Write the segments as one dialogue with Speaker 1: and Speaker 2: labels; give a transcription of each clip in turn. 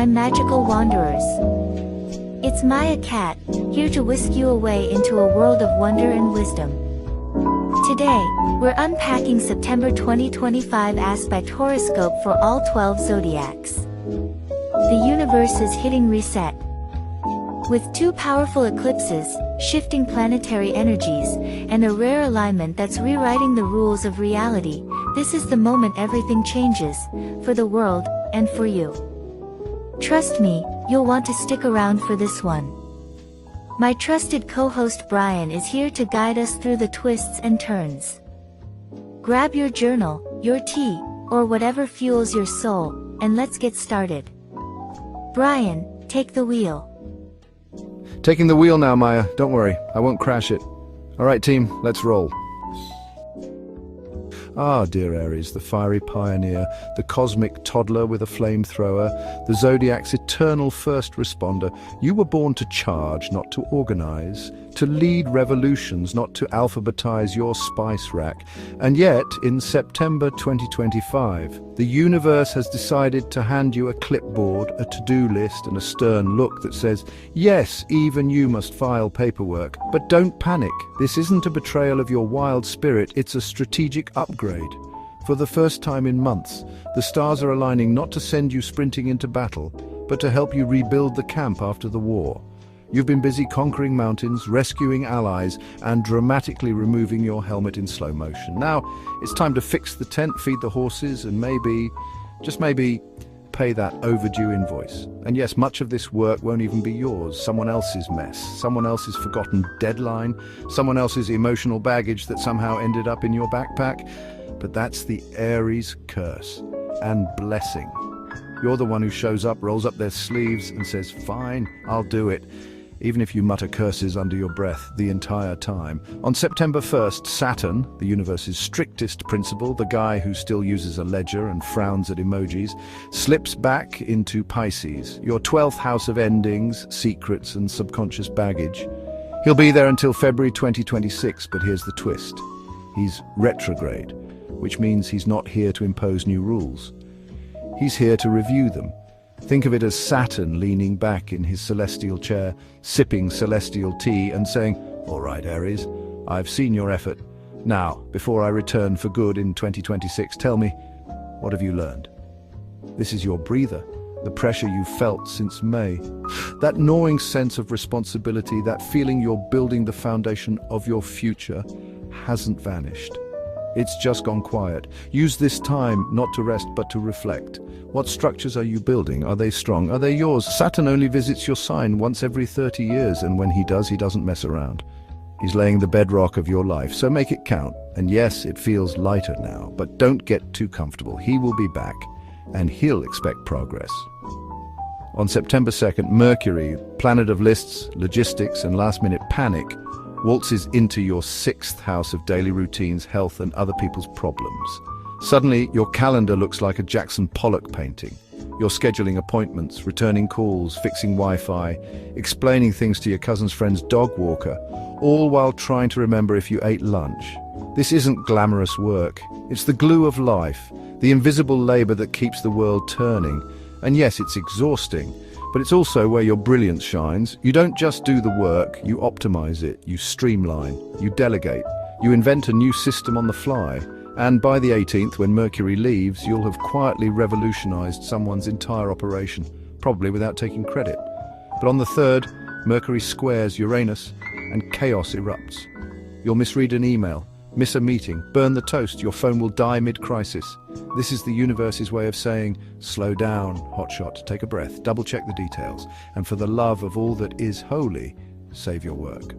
Speaker 1: my magical wanderers. It's Maya Cat, here to whisk you away into a world of wonder and wisdom. Today, we're unpacking September 2025 aspect horoscope for all 12 zodiacs. The universe is hitting reset. With two powerful eclipses, shifting planetary energies, and a rare alignment that's rewriting the rules of reality, this is the moment everything changes, for the world, and for you. Trust me, you'll want to stick around for this one. My trusted co-host Brian is here to guide us through the twists and turns. Grab your journal, your tea, or whatever fuels your soul, and let's get started. Brian, take the wheel.
Speaker 2: Taking the wheel now, Maya. Don't worry, I won't crash it. All right, team, let's roll. Ah, dear Aries, the fiery pioneer, the cosmic toddler with a flamethrower, the zodiac's eternal first responder, you were born to charge, not to organize, to lead revolutions, not to alphabetize your spice rack. And yet, in September 2025, the universe has decided to hand you a clipboard, a to-do list, and a stern look that says, yes, even you must file paperwork. But don't panic. This isn't a betrayal of your wild spirit, it's a strategic upgrade. For the first time in months, the stars are aligning not to send you sprinting into battle, but to help you rebuild the camp after the war. You've been busy conquering mountains, rescuing allies, and dramatically removing your helmet in slow motion. Now, it's time to fix the tent, feed the horses, and maybe, just maybe, pay that overdue invoice. And yes, much of this work won't even be yours. Someone else's mess, someone else's forgotten deadline, someone else's emotional baggage that somehow ended up in your backpack. But that's the Aries curse and blessing. You're the one who shows up, rolls up their sleeves, and says, fine, I'll do it. Even if you mutter curses under your breath the entire time. On September 1st, Saturn, the universe's strictest principal, the guy who still uses a ledger and frowns at emojis, slips back into Pisces, your 12th house of endings, secrets, and subconscious baggage. He'll be there until February 2026, but here's the twist. He's retrograde, which means he's not here to impose new rules. He's here to review them. Think of it as Saturn leaning back in his celestial chair, sipping celestial tea and saying, all right, Aries, I've seen your effort. Now, before I return for good in 2026, tell me, what have you learned? This is your breather, the pressure you've felt since May. That gnawing sense of responsibility, that feeling you're building the foundation of your future, hasn't vanished. It's just gone quiet. Use this time not to rest but to reflect. What structures are you building? Are they strong? Are they yours? Saturn only visits your sign once every 30 years, and when he does, he doesn't mess around. He's laying the bedrock of your life, so make it count. And yes, it feels lighter now, but don't get too comfortable. He will be back, and he'll expect progress. On September 2nd, Mercury, planet of lists, logistics, and last-minute panic, waltzes into your 6th house of daily routines, health, and other people's problems. Suddenly, your calendar looks like a Jackson Pollock painting. You're scheduling appointments, returning calls, fixing Wi-Fi, explaining things to your cousin's friend's dog walker, all while trying to remember if you ate lunch. This isn't glamorous work. It's the glue of life, the invisible labor that keeps the world turning. And yes, it's exhausting, but it's also where your brilliance shines. You don't just do the work, you optimize it, you streamline, you delegate, you invent a new system on the fly. And by the 18th, when Mercury leaves, you'll have quietly revolutionized someone's entire operation, probably without taking credit. But on the 3rd, Mercury squares Uranus and chaos erupts. You'll misread an email, miss a meeting, burn the toast, your phone will die mid-crisis. This is the universe's way of saying, slow down, hotshot, take a breath, double-check the details, and for the love of all that is holy, save your work.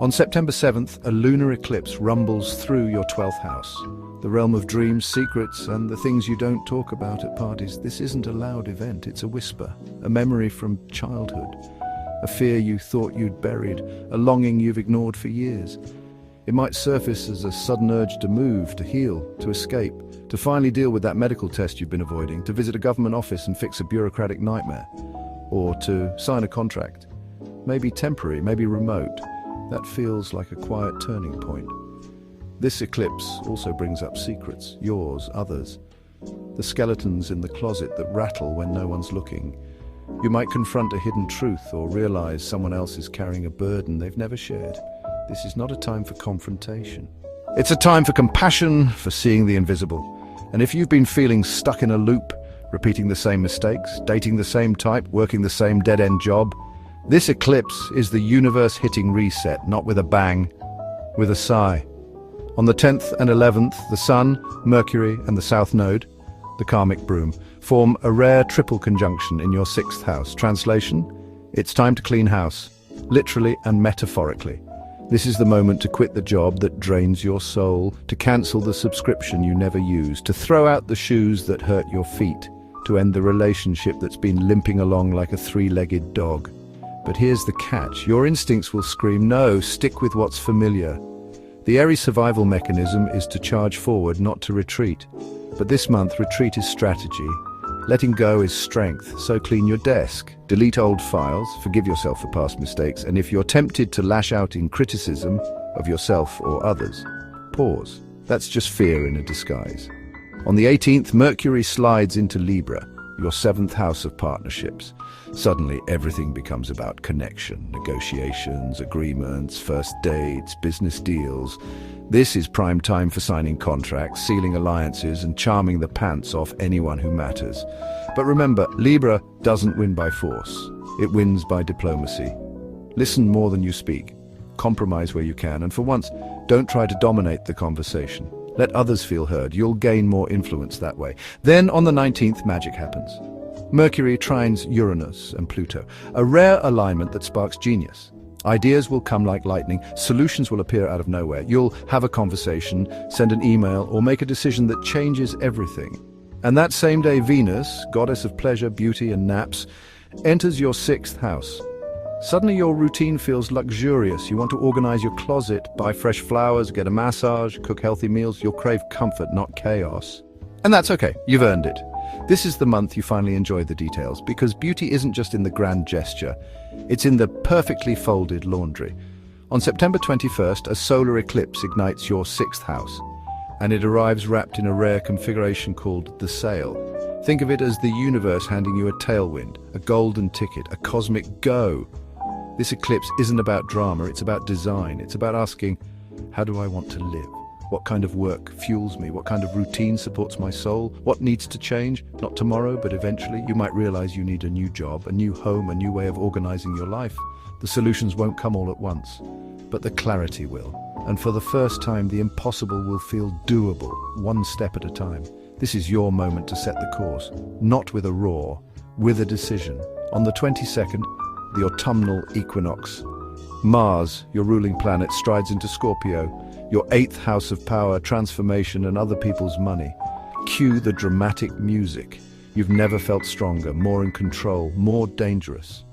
Speaker 2: On September 7th, a lunar eclipse rumbles through your 12th house, the realm of dreams, secrets, and the things you don't talk about at parties. This isn't a loud event, it's a whisper, a memory from childhood, a fear you thought you'd buried, a longing you've ignored for years. It might surface as a sudden urge to move, to heal, to escape, to finally deal with that medical test you've been avoiding, to visit a government office and fix a bureaucratic nightmare, or to sign a contract. Maybe temporary, maybe remote. That feels like a quiet turning point. This eclipse also brings up secrets, yours, others. the skeletons in the closet that rattle when no one's looking. You might confront a hidden truth or realize someone else is carrying a burden they've never shared. This is not a time for confrontation. It's a time for compassion, for seeing the invisible. And if you've been feeling stuck in a loop, repeating the same mistakes, dating the same type, working the same dead-end job, this eclipse is the universe hitting reset, not with a bang, with a sigh. On the 10th and 11th, the Sun, Mercury, and the South Node, the karmic broom, form a rare triple conjunction in your 6th house. Translation: it's time to clean house, literally and metaphorically. This is the moment to quit the job that drains your soul, to cancel the subscription you never use, to throw out the shoes that hurt your feet, to end the relationship that's been limping along like a three-legged dog. But here's the catch: your instincts will scream, no, stick with what's familiar. The Aries survival mechanism is to charge forward, not to retreat. But this month, retreat is strategy. Letting go is strength, so clean your desk. Delete old files, forgive yourself for past mistakes, and if you're tempted to lash out in criticism of yourself or others, pause. That's just fear in a disguise. On the 18th, Mercury slides into Libra, your 7th house of partnerships. Suddenly, everything becomes about connection, negotiations, agreements, first dates, business deals. This is prime time for signing contracts, sealing alliances, and charming the pants off anyone who matters. But remember, Libra doesn't win by force. It wins by diplomacy. Listen more than you speak. Compromise where you can, and for once, don't try to dominate the conversation. Let others feel heard. You'll gain more influence that way. Then, on the 19th, magic happens. Mercury trines Uranus and Pluto, a rare alignment that sparks genius. Ideas will come like lightning, solutions will appear out of nowhere. You'll have a conversation, send an email, or make a decision that changes everything. And that same day, Venus, goddess of pleasure, beauty, and naps, enters your 6th house. Suddenly your routine feels luxurious. You want to organize your closet, buy fresh flowers, get a massage, cook healthy meals. You'll crave comfort, not chaos. And that's okay, you've earned it. This is the month you finally enjoy the details, because beauty isn't just in the grand gesture, it's in the perfectly folded laundry. On September 21st, a solar eclipse ignites your 6th house, and it arrives wrapped in a rare configuration called the sail. Think of it as the universe handing you a tailwind, a golden ticket, a cosmic go. This eclipse isn't about drama, it's about design. It's about asking, how do I want to live? What kind of work fuels me? What kind of routine supports my soul? What needs to change? Not tomorrow, but eventually. You might realize you need a new job, a new home, a new way of organizing your life. The solutions won't come all at once, but the clarity will. And for the first time, the impossible will feel doable, one step at a time. This is your moment to set the course, not with a roar, with a decision. On the 22nd, the autumnal equinox, Mars, your ruling planet, strides into Scorpio, your 8th house of power, transformation, and other people's money. Cue the dramatic music. You've never felt stronger, more in control, more dangerous.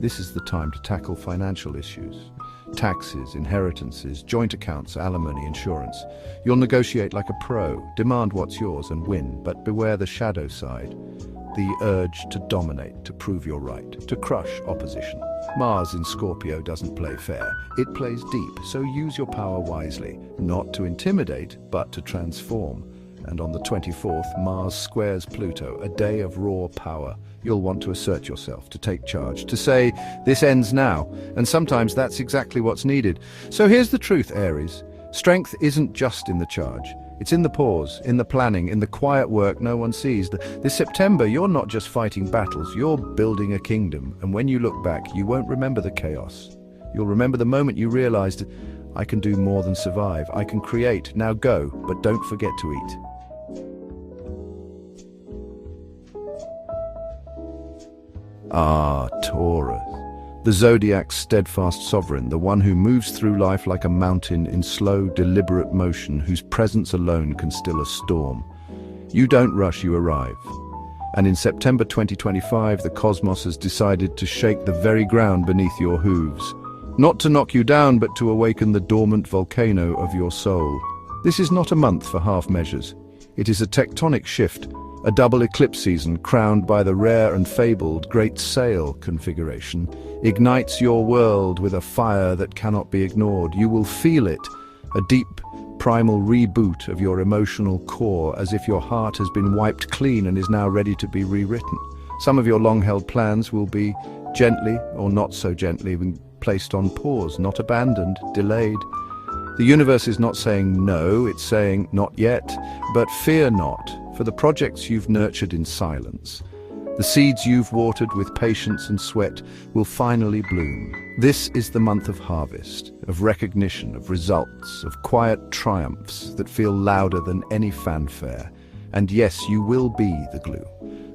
Speaker 2: This is the time to tackle financial issues. Taxes, inheritances, joint accounts, alimony, insurance. You'll negotiate like a pro, demand what's yours and win, but beware the shadow side. The urge to dominate, to prove you're right, to crush opposition. Mars in Scorpio doesn't play fair. It plays deep, so use your power wisely. Not to intimidate, but to transform. And on the 24th, Mars squares Pluto, a day of raw power. You'll want to assert yourself, to take charge, to say, this ends now. And sometimes that's exactly what's needed. So here's the truth, Aries. Strength isn't just in the charge. It's in the pause, in the planning, in the quiet work no one sees. This September, you're not just fighting battles, you're building a kingdom. And when you look back, you won't remember the chaos. You'll remember the moment you realized, I can do more than survive. I can create. Now go, but don't forget to eat. Taurus. The zodiac's steadfast sovereign, the one who moves through life like a mountain in slow, deliberate motion, whose presence alone can still a storm. You don't rush, you arrive. And in September 2025, the cosmos has decided to shake the very ground beneath your hooves. Not to knock you down, but to awaken the dormant volcano of your soul. This is not a month for half measures. It is a tectonic shift, a double eclipse season crowned by the rare and fabled Great Sail configuration, ignites your world with a fire that cannot be ignored. You will feel it, a deep, primal reboot of your emotional core, as if your heart has been wiped clean and is now ready to be rewritten. Some of your long-held plans will be gently, or not so gently, placed on pause, not abandoned, delayed. The universe is not saying no, it's saying not yet, but fear not, for the projects you've nurtured in silence, the seeds you've watered with patience and sweat will finally bloom. This is the month of harvest, of recognition, of results, of quiet triumphs that feel louder than any fanfare. And yes, you will be the glue,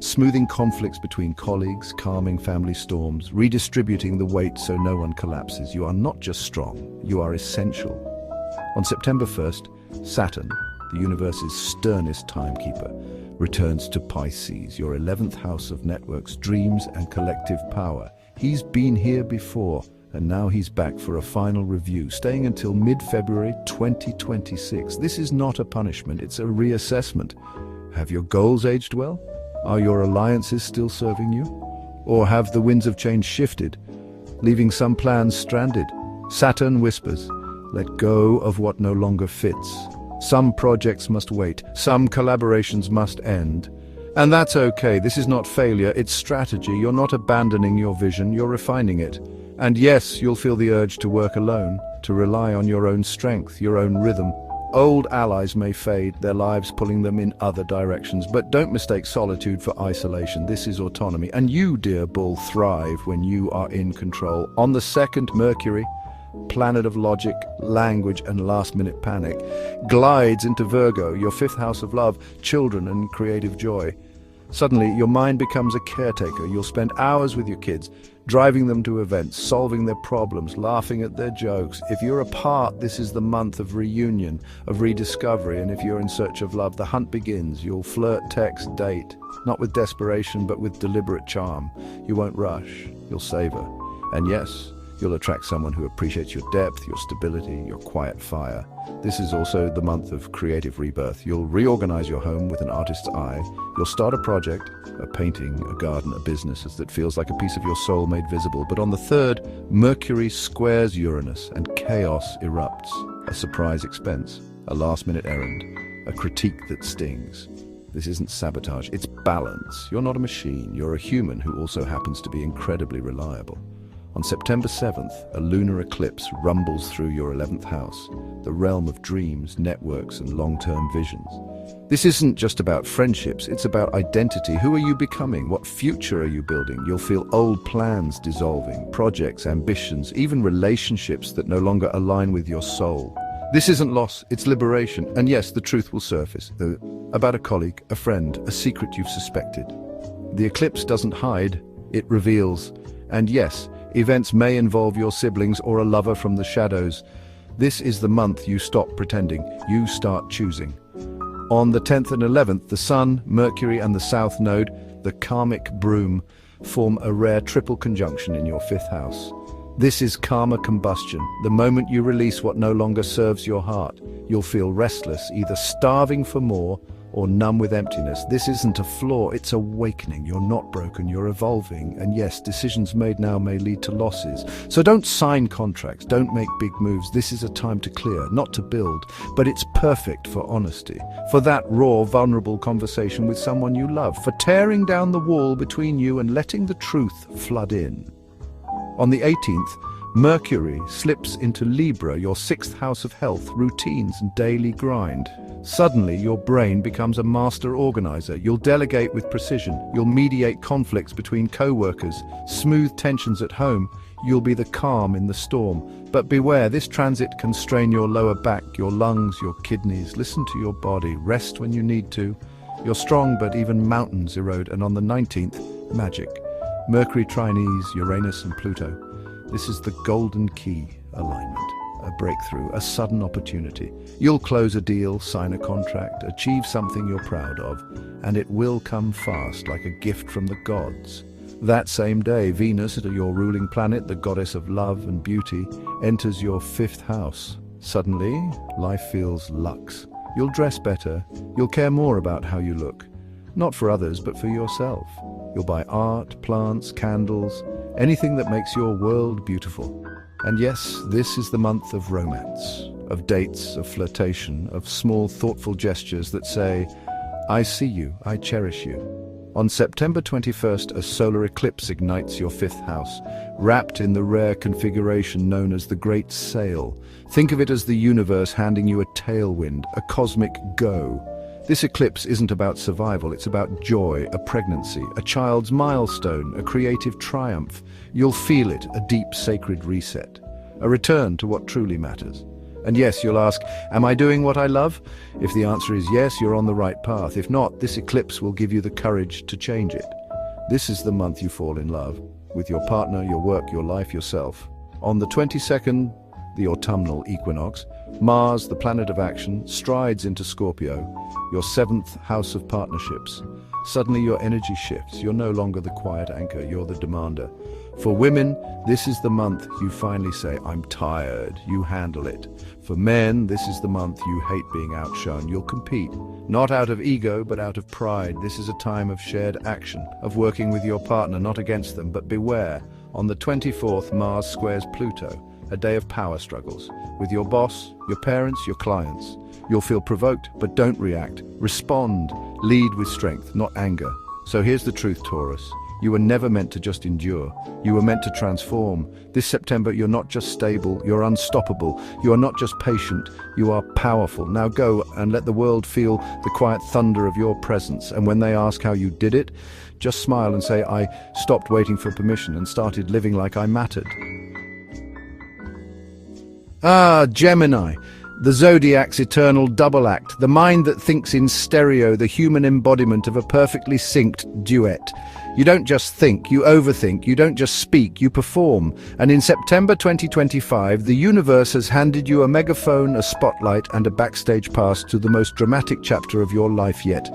Speaker 2: smoothing conflicts between colleagues, calming family storms, redistributing the weight so no one collapses. You are not just strong, you are essential. On September 1st, Saturn, the universe's sternest timekeeper, returns to Pisces, your 11th house of networks, dreams, and collective power. He's been here before, and now he's back for a final review, staying until mid-February 2026. This is not a punishment, it's a reassessment. Have your goals aged well? Are your alliances still serving you? Or have the winds of change shifted, leaving some plans stranded? Saturn whispers, let go of what no longer fits. Some projects must wait, some collaborations must end. And that's okay, this is not failure, it's strategy. You're not abandoning your vision, you're refining it. And yes, you'll feel the urge to work alone, to rely on your own strength, your own rhythm. Old allies may fade, their lives pulling them in other directions, but don't mistake solitude for isolation. This is autonomy. And you, dear bull, thrive when you are in control. On the 2nd, Mercury, planet of logic, language, and last-minute panic, glides into Virgo, your 5th house of love, children, and creative joy. Suddenly, your mind becomes a caretaker. You'll spend hours with your kids, driving them to events, solving their problems, laughing at their jokes. If you're apart, this is the month of reunion, of rediscovery, and if you're in search of love, the hunt begins. You'll flirt, text, date, not with desperation, but with deliberate charm. You won't rush, you'll savor. And yes, you'll attract someone who appreciates your depth, your stability, your quiet fire. This is also the month of creative rebirth. You'll reorganize your home with an artist's eye. You'll start a project, a painting, a garden, a business that feels like a piece of your soul made visible. But on the 3rd, Mercury squares Uranus and chaos erupts. A surprise expense, a last-minute errand, a critique that stings. This isn't sabotage, it's balance. You're not a machine, you're a human who also happens to be incredibly reliable. On September 7th, a lunar eclipse rumbles through your 11th house, the realm of dreams, networks, and long-term visions. This isn't just about friendships, it's about identity. Who are you becoming? What future are you building? You'll feel old plans dissolving, projects, ambitions, even relationships that no longer align with your soul. This isn't loss, it's liberation. And yes, the truth will surface, about a colleague, a friend, a secret you've suspected. The eclipse doesn't hide, it reveals. And yes, events may involve your siblings or a lover from the shadows. This is the month you stop pretending, you start choosing. On the 10th and 11th, the Sun, Mercury, and the South Node, the karmic broom, form a rare triple conjunction in your 5th house. This is karma combustion. The moment you release what no longer serves your heart, you'll feel restless, either starving for more or numb with emptiness. This isn't a flaw, it's awakening. You're not broken, you're evolving. And yes, decisions made now may lead to losses. So don't sign contracts, don't make big moves. This is a time to clear, not to build. But it's perfect for honesty, for that raw, vulnerable conversation with someone you love, for tearing down the wall between you and letting the truth flood in. On the 18th, Mercury slips into Libra, your 6th house of health, routines, and daily grind. Suddenly, your brain becomes a master organizer. You'll delegate with precision. You'll mediate conflicts between co-workers, smooth tensions at home. You'll be the calm in the storm. But beware, this transit can strain your lower back, your lungs, your kidneys. Listen to your body. Rest when you need to. You're strong, but even mountains erode. And on the 19th, magic. Mercury trines Uranus and Pluto. This is the golden key alignment, a breakthrough, a sudden opportunity. You'll close a deal, sign a contract, achieve something you're proud of, and it will come fast like a gift from the gods. That same day, Venus, your ruling planet, the goddess of love and beauty, enters your 5th house. Suddenly, life feels luxe. You'll dress better, you'll care more about how you look. Not for others, but for yourself. You'll buy art, plants, candles, anything that makes your world beautiful. And yes, this is the month of romance, of dates, of flirtation, of small thoughtful gestures that say, I see you, I cherish you. On September 21st, a solar eclipse ignites your fifth house, wrapped in the rare configuration known as the Great Sail. Think of it as the universe handing you a tailwind, a cosmic go. This eclipse isn't about survival, it's about joy, a pregnancy, a child's milestone, a creative triumph. You'll feel it, a deep sacred reset, a return to what truly matters. And yes, you'll ask, am I doing what I love? If the answer is yes, you're on the right path. If not, this eclipse will give you the courage to change it. This is the month you fall in love with your partner, your work, your life, yourself. On the 22nd, the autumnal equinox, Mars, the planet of action, strides into Scorpio, your seventh house of partnerships. Suddenly your energy shifts. You're no longer the quiet anchor, you're the demander. For women, this is the month you finally say, I'm tired, you handle it. For men, this is the month you hate being outshone. You'll compete, not out of ego, but out of pride. This is a time of shared action, of working with your partner, not against them, but beware. On the 24th, Mars squares Pluto, a day of power struggles, with your boss, your parents, your clients. You'll feel provoked, but don't react. Respond, lead with strength, not anger. So here's the truth, Taurus. You were never meant to just endure. You were meant to transform. This September, you're not just stable, you're unstoppable. You are not just patient, you are powerful. Now go and let the world feel the quiet thunder of your presence. And when they ask how you did it, just smile and say, I stopped waiting for permission and started living like I mattered. Gemini. The zodiac's eternal double act, the mind that thinks in stereo, the human embodiment of a perfectly synced duet. You don't just think, you overthink, you don't just speak, you perform. And in September 2025, the universe has handed you a megaphone, a spotlight, and a backstage pass to the most dramatic chapter of your life yet.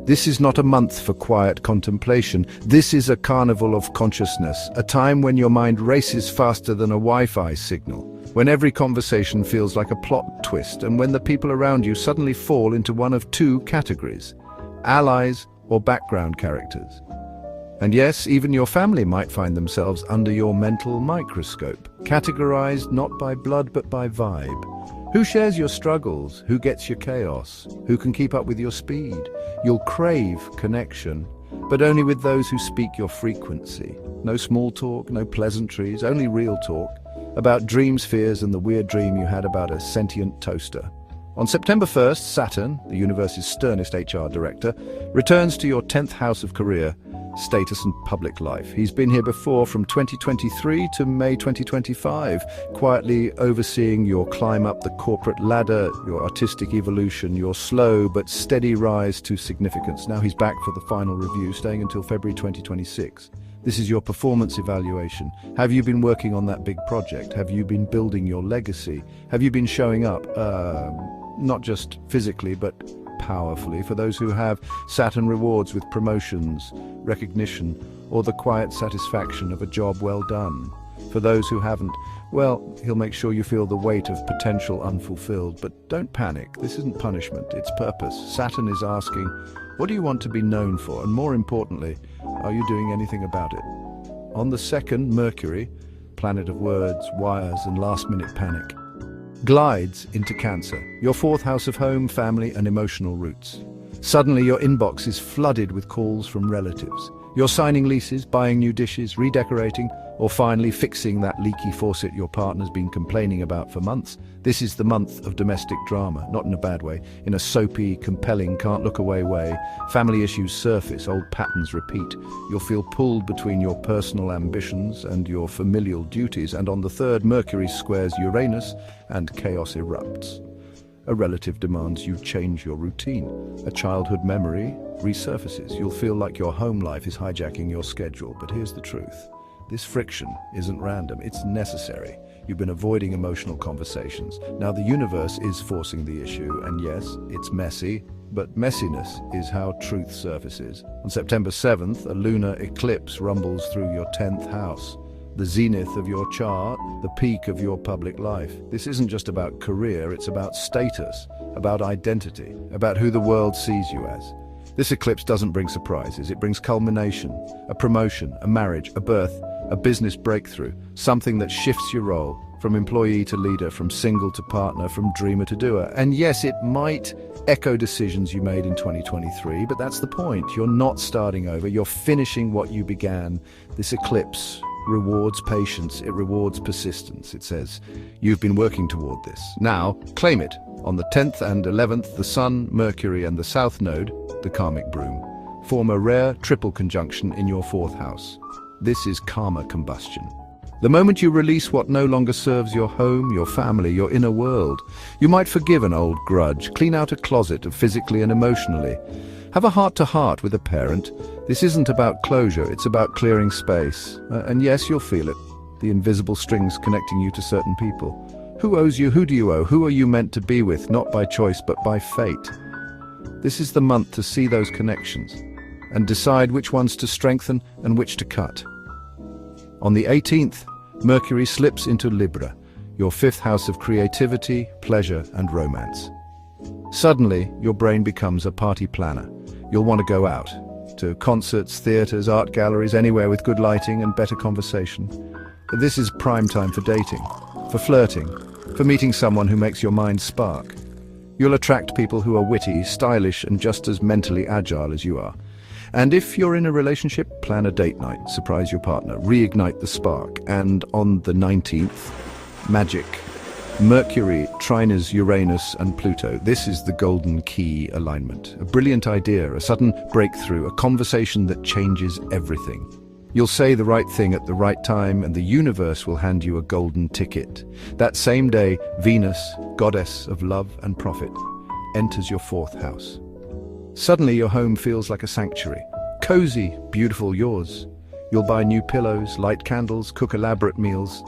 Speaker 2: This is not a month for quiet contemplation. This is a carnival of consciousness, a time when your mind races faster than a Wi-Fi signal, when every conversation feels like a plot twist, and when the people around you suddenly fall into one of two categories: allies or background characters. And yes, even your family might find themselves under your mental microscope, categorized not by blood but by vibe. Who shares your struggles? Who gets your chaos? Who can keep up with your speed? You'll crave connection, but only with those who speak your frequency. No small talk, no pleasantries, only real talk about dreams, fears, and the weird dream you had about a sentient toaster. On September 1st, Saturn, the universe's sternest HR director, returns to your 10th house of career, status and public life. He's been here before from 2023 to May 2025, quietly overseeing your climb up the corporate ladder, your artistic evolution, your slow but steady rise to significance. Now he's back for the final review, staying until February 2026. This is your performance evaluation. Have you been working on that big project? Have you been building your legacy? Have you been showing up, not just physically, but powerfully? For those who have, Saturn rewards with promotions, recognition, or the quiet satisfaction of a job well done. For those who haven't, well, he'll make sure you feel the weight of potential unfulfilled. But don't panic, this isn't punishment, it's purpose. Saturn is asking, what do you want to be known for? And more importantly, are you doing anything about it? On the 2nd, Mercury, planet of words, wires, and last-minute panic, glides into Cancer, your 4th house of home, family, and emotional roots. Suddenly your inbox is flooded with calls from relatives. You're signing leases, buying new dishes, redecorating, or finally fixing that leaky faucet your partner's been complaining about for months. This is the month of domestic drama, not in a bad way, in a soapy, compelling, can't-look-away way. Family issues surface, old patterns repeat. You'll feel pulled between your personal ambitions and your familial duties, and on the 3rd, Mercury squares Uranus, and chaos erupts. A relative demands you change your routine. A childhood memory resurfaces. You'll feel like your home life is hijacking your schedule. But here's the truth. This friction isn't random, it's necessary. You've been avoiding emotional conversations. Now the universe is forcing the issue, and yes, it's messy, but messiness is how truth surfaces. On September 7th, a lunar eclipse rumbles through your 10th house, the zenith of your chart, the peak of your public life. This isn't just about career, it's about status, about identity, about who the world sees you as. This eclipse doesn't bring surprises, it brings culmination, a promotion, a marriage, a birth, a business breakthrough, something that shifts your role from employee to leader, from single to partner, from dreamer to doer. And yes, it might echo decisions you made in 2023, but that's the point. You're not starting over, you're finishing what you began. This eclipse rewards patience, it rewards persistence. It says, you've been working toward this. Now, claim it. On the 10th and 11th, the Sun, Mercury, and the South Node, the karmic broom, form a rare triple conjunction in your 4th house. This is karma combustion. The moment you release what no longer serves your home, your family, your inner world, you might forgive an old grudge, clean out a closet physically and emotionally. Have a heart-to-heart with a parent. This isn't about closure, it's about clearing space. And yes, you'll feel it. The invisible strings connecting you to certain people. Who owes you? Who do you owe? Who are you meant to be with, not by choice, but by fate? This is the month to see those connections and decide which ones to strengthen and which to cut. On the 18th, Mercury slips into Libra, your 5th house of creativity, pleasure, and romance. Suddenly, your brain becomes a party planner. You'll want to go out to concerts, theaters, art galleries, anywhere with good lighting and better conversation. This is prime time for dating, for flirting, for meeting someone who makes your mind spark. You'll attract people who are witty, stylish, and just as mentally agile as you are. And if you're in a relationship, plan a date night, surprise your partner, reignite the spark. And on the 19th, magic. Mercury trines Uranus and Pluto. This is the golden key alignment. A brilliant idea, a sudden breakthrough, a conversation that changes everything. You'll say the right thing at the right time, and the universe will hand you a golden ticket. That same day, Venus, goddess of love and profit, enters your 4th house. Suddenly your home feels like a sanctuary. Cozy, beautiful, yours. You'll buy new pillows, light candles, cook elaborate meals.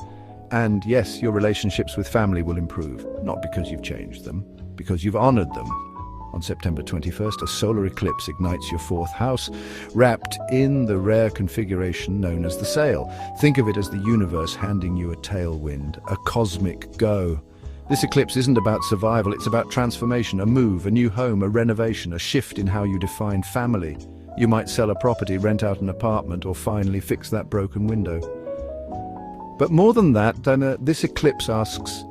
Speaker 2: And yes, your relationships with family will improve. Not because you've changed them, because you've honored them. On September 21st, a solar eclipse ignites your 4th house, wrapped in the rare configuration known as the sail. Think of it as the universe handing you a tailwind, a cosmic go. This eclipse isn't about survival, it's about transformation, a move, a new home, a renovation, a shift in how you define family. You might sell a property, rent out an apartment, or finally fix that broken window. But more than that, this eclipse asks,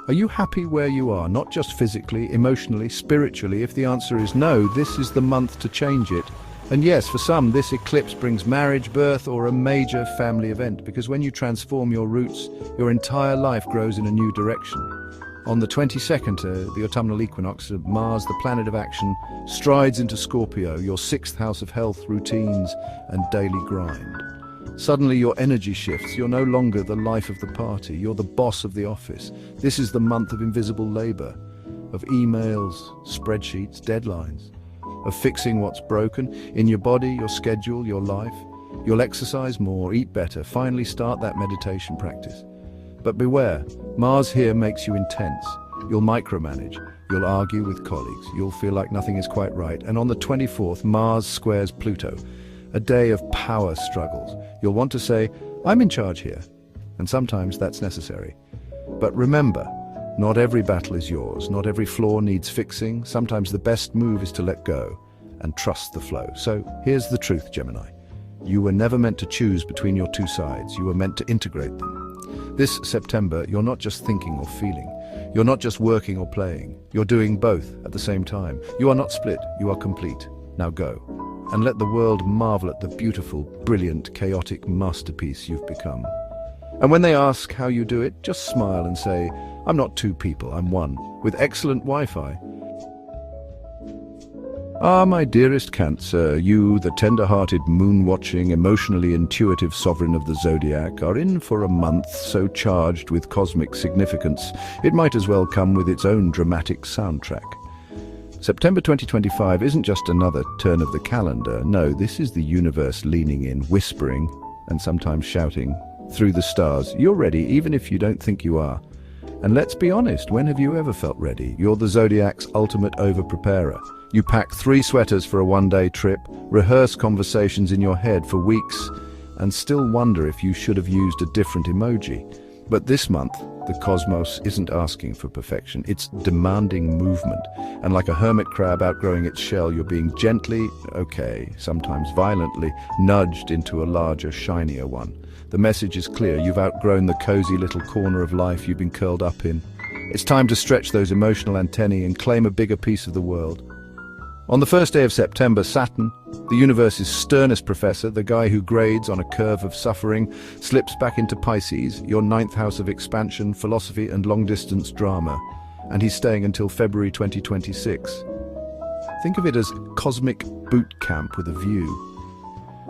Speaker 2: are you happy where you are, not just physically, emotionally, spiritually? If the answer is no, this is the month to change it. And yes, for some, this eclipse brings marriage, birth, or a major family event, because when you transform your roots, your entire life grows in a new direction. On the 22nd, the autumnal equinox, Mars, the planet of action, strides into Scorpio, your 6th house of health, routines, and daily grind. Suddenly your energy shifts. You're no longer the life of the party. You're the boss of the office. This is the month of invisible labor, of emails, spreadsheets, deadlines, of fixing what's broken in your body, your schedule, your life. You'll exercise more, eat better, finally start that meditation practice. But beware, Mars here makes you intense. You'll micromanage. You'll argue with colleagues. You'll feel like nothing is quite right. And on the 24th, Mars squares Pluto. A day of power struggles. You'll want to say, I'm in charge here. And sometimes that's necessary. But remember, not every battle is yours. Not every flaw needs fixing. Sometimes the best move is to let go and trust the flow. So here's the truth, Gemini. You were never meant to choose between your two sides. You were meant to integrate them. This September, you're not just thinking or feeling. You're not just working or playing. You're doing both at the same time. You are not split. You are complete. Now go. And let the world marvel at the beautiful, brilliant, chaotic masterpiece you've become. And when they ask how you do it, just smile and say, I'm not two people, I'm one, with excellent Wi-Fi. Ah, my dearest Cancer, you, the tender-hearted, moon-watching, emotionally intuitive sovereign of the zodiac, are in for a month so charged with cosmic significance, it might as well come with its own dramatic soundtrack. September 2025 isn't just another turn of the calendar. No, this is the universe leaning in, whispering, and sometimes shouting, through the stars. You're ready, even if you don't think you are. And let's be honest, when have you ever felt ready? You're the zodiac's ultimate over-preparer. You pack 3 sweaters for a one-day trip, rehearse conversations in your head for weeks, and still wonder if you should have used a different emoji. But this month, the cosmos isn't asking for perfection, it's demanding movement. And like a hermit crab outgrowing its shell, you're being gently, okay, sometimes violently, nudged into a larger, shinier one. The message is clear: you've outgrown the cozy little corner of life you've been curled up in. It's time to stretch those emotional antennae and claim a bigger piece of the world. On the first day of September, Saturn, the universe's sternest professor, the guy who grades on a curve of suffering, slips back into Pisces, your ninth house of expansion, philosophy and long-distance drama. And he's staying until February 2026. Think of it as cosmic boot camp with a view.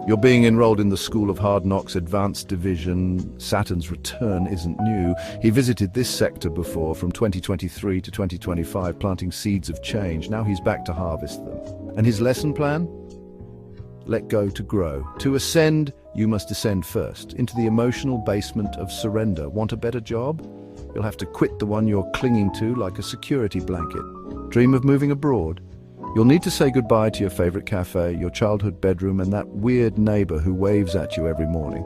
Speaker 2: You're being enrolled in the School of Hard Knocks Advanced Division. Saturn's return isn't new. He visited this sector before, from 2023 to 2025, planting seeds of change. Now he's back to harvest them. And his lesson plan? Let go to grow. To ascend, you must descend first, into the emotional basement of surrender. Want a better job? You'll have to quit the one you're clinging to like a security blanket. Dream of moving abroad? You'll need to say goodbye to your favorite cafe, your childhood bedroom, and that weird neighbor who waves at you every morning.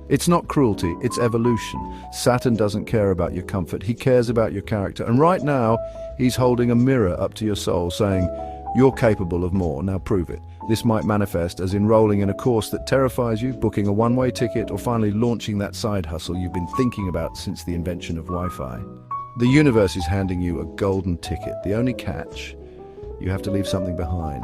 Speaker 2: It's not cruelty, it's evolution. Saturn doesn't care about your comfort, he cares about your character. And right now, he's holding a mirror up to your soul saying, you're capable of more, now prove it. This might manifest as enrolling in a course that terrifies you, booking a one-way ticket, or finally launching that side hustle you've been thinking about since the invention of Wi-Fi. The universe is handing you a golden ticket. The only catch: you have to leave something behind.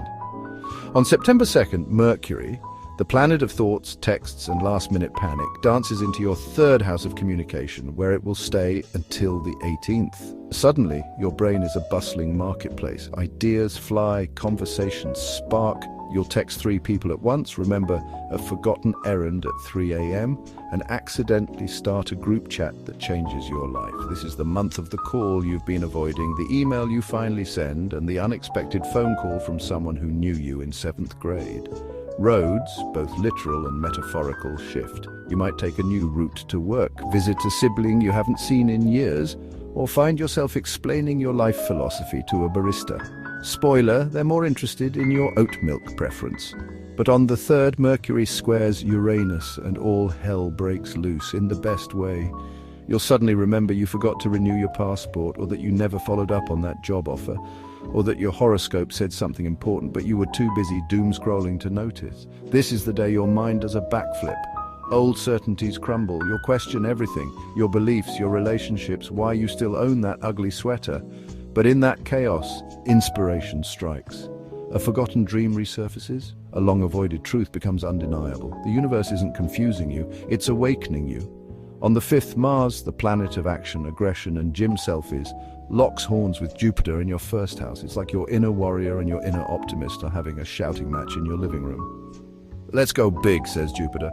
Speaker 2: On September 2nd, Mercury, the planet of thoughts, texts, and last-minute panic, dances into your third house of communication, where it will stay until the 18th. Suddenly, your brain is a bustling marketplace. Ideas fly, conversations spark. You'll text 3 people at once, remember a forgotten errand at 3 a.m., and accidentally start a group chat that changes your life. This is the month of the call you've been avoiding, the email you finally send, and the unexpected phone call from someone who knew you in 7th grade. Roads, both literal and metaphorical, shift. You might take a new route to work, visit a sibling you haven't seen in years, or find yourself explaining your life philosophy to a barista. Spoiler, they're more interested in your oat milk preference. But on the 3rd, Mercury squares Uranus and all hell breaks loose in the best way. You'll suddenly remember you forgot to renew your passport, or that you never followed up on that job offer, or that your horoscope said something important but you were too busy doom-scrolling to notice. This is the day your mind does a backflip. Old certainties crumble, you'll question everything, your beliefs, your relationships, why you still own that ugly sweater. But in that chaos, inspiration strikes. A forgotten dream resurfaces, a long-avoided truth becomes undeniable. The universe isn't confusing you, it's awakening you. On the 5th, Mars, the planet of action, aggression, and gym selfies, locks horns with Jupiter in your 1st house. It's like your inner warrior and your inner optimist are having a shouting match in your living room. Let's go big, says Jupiter.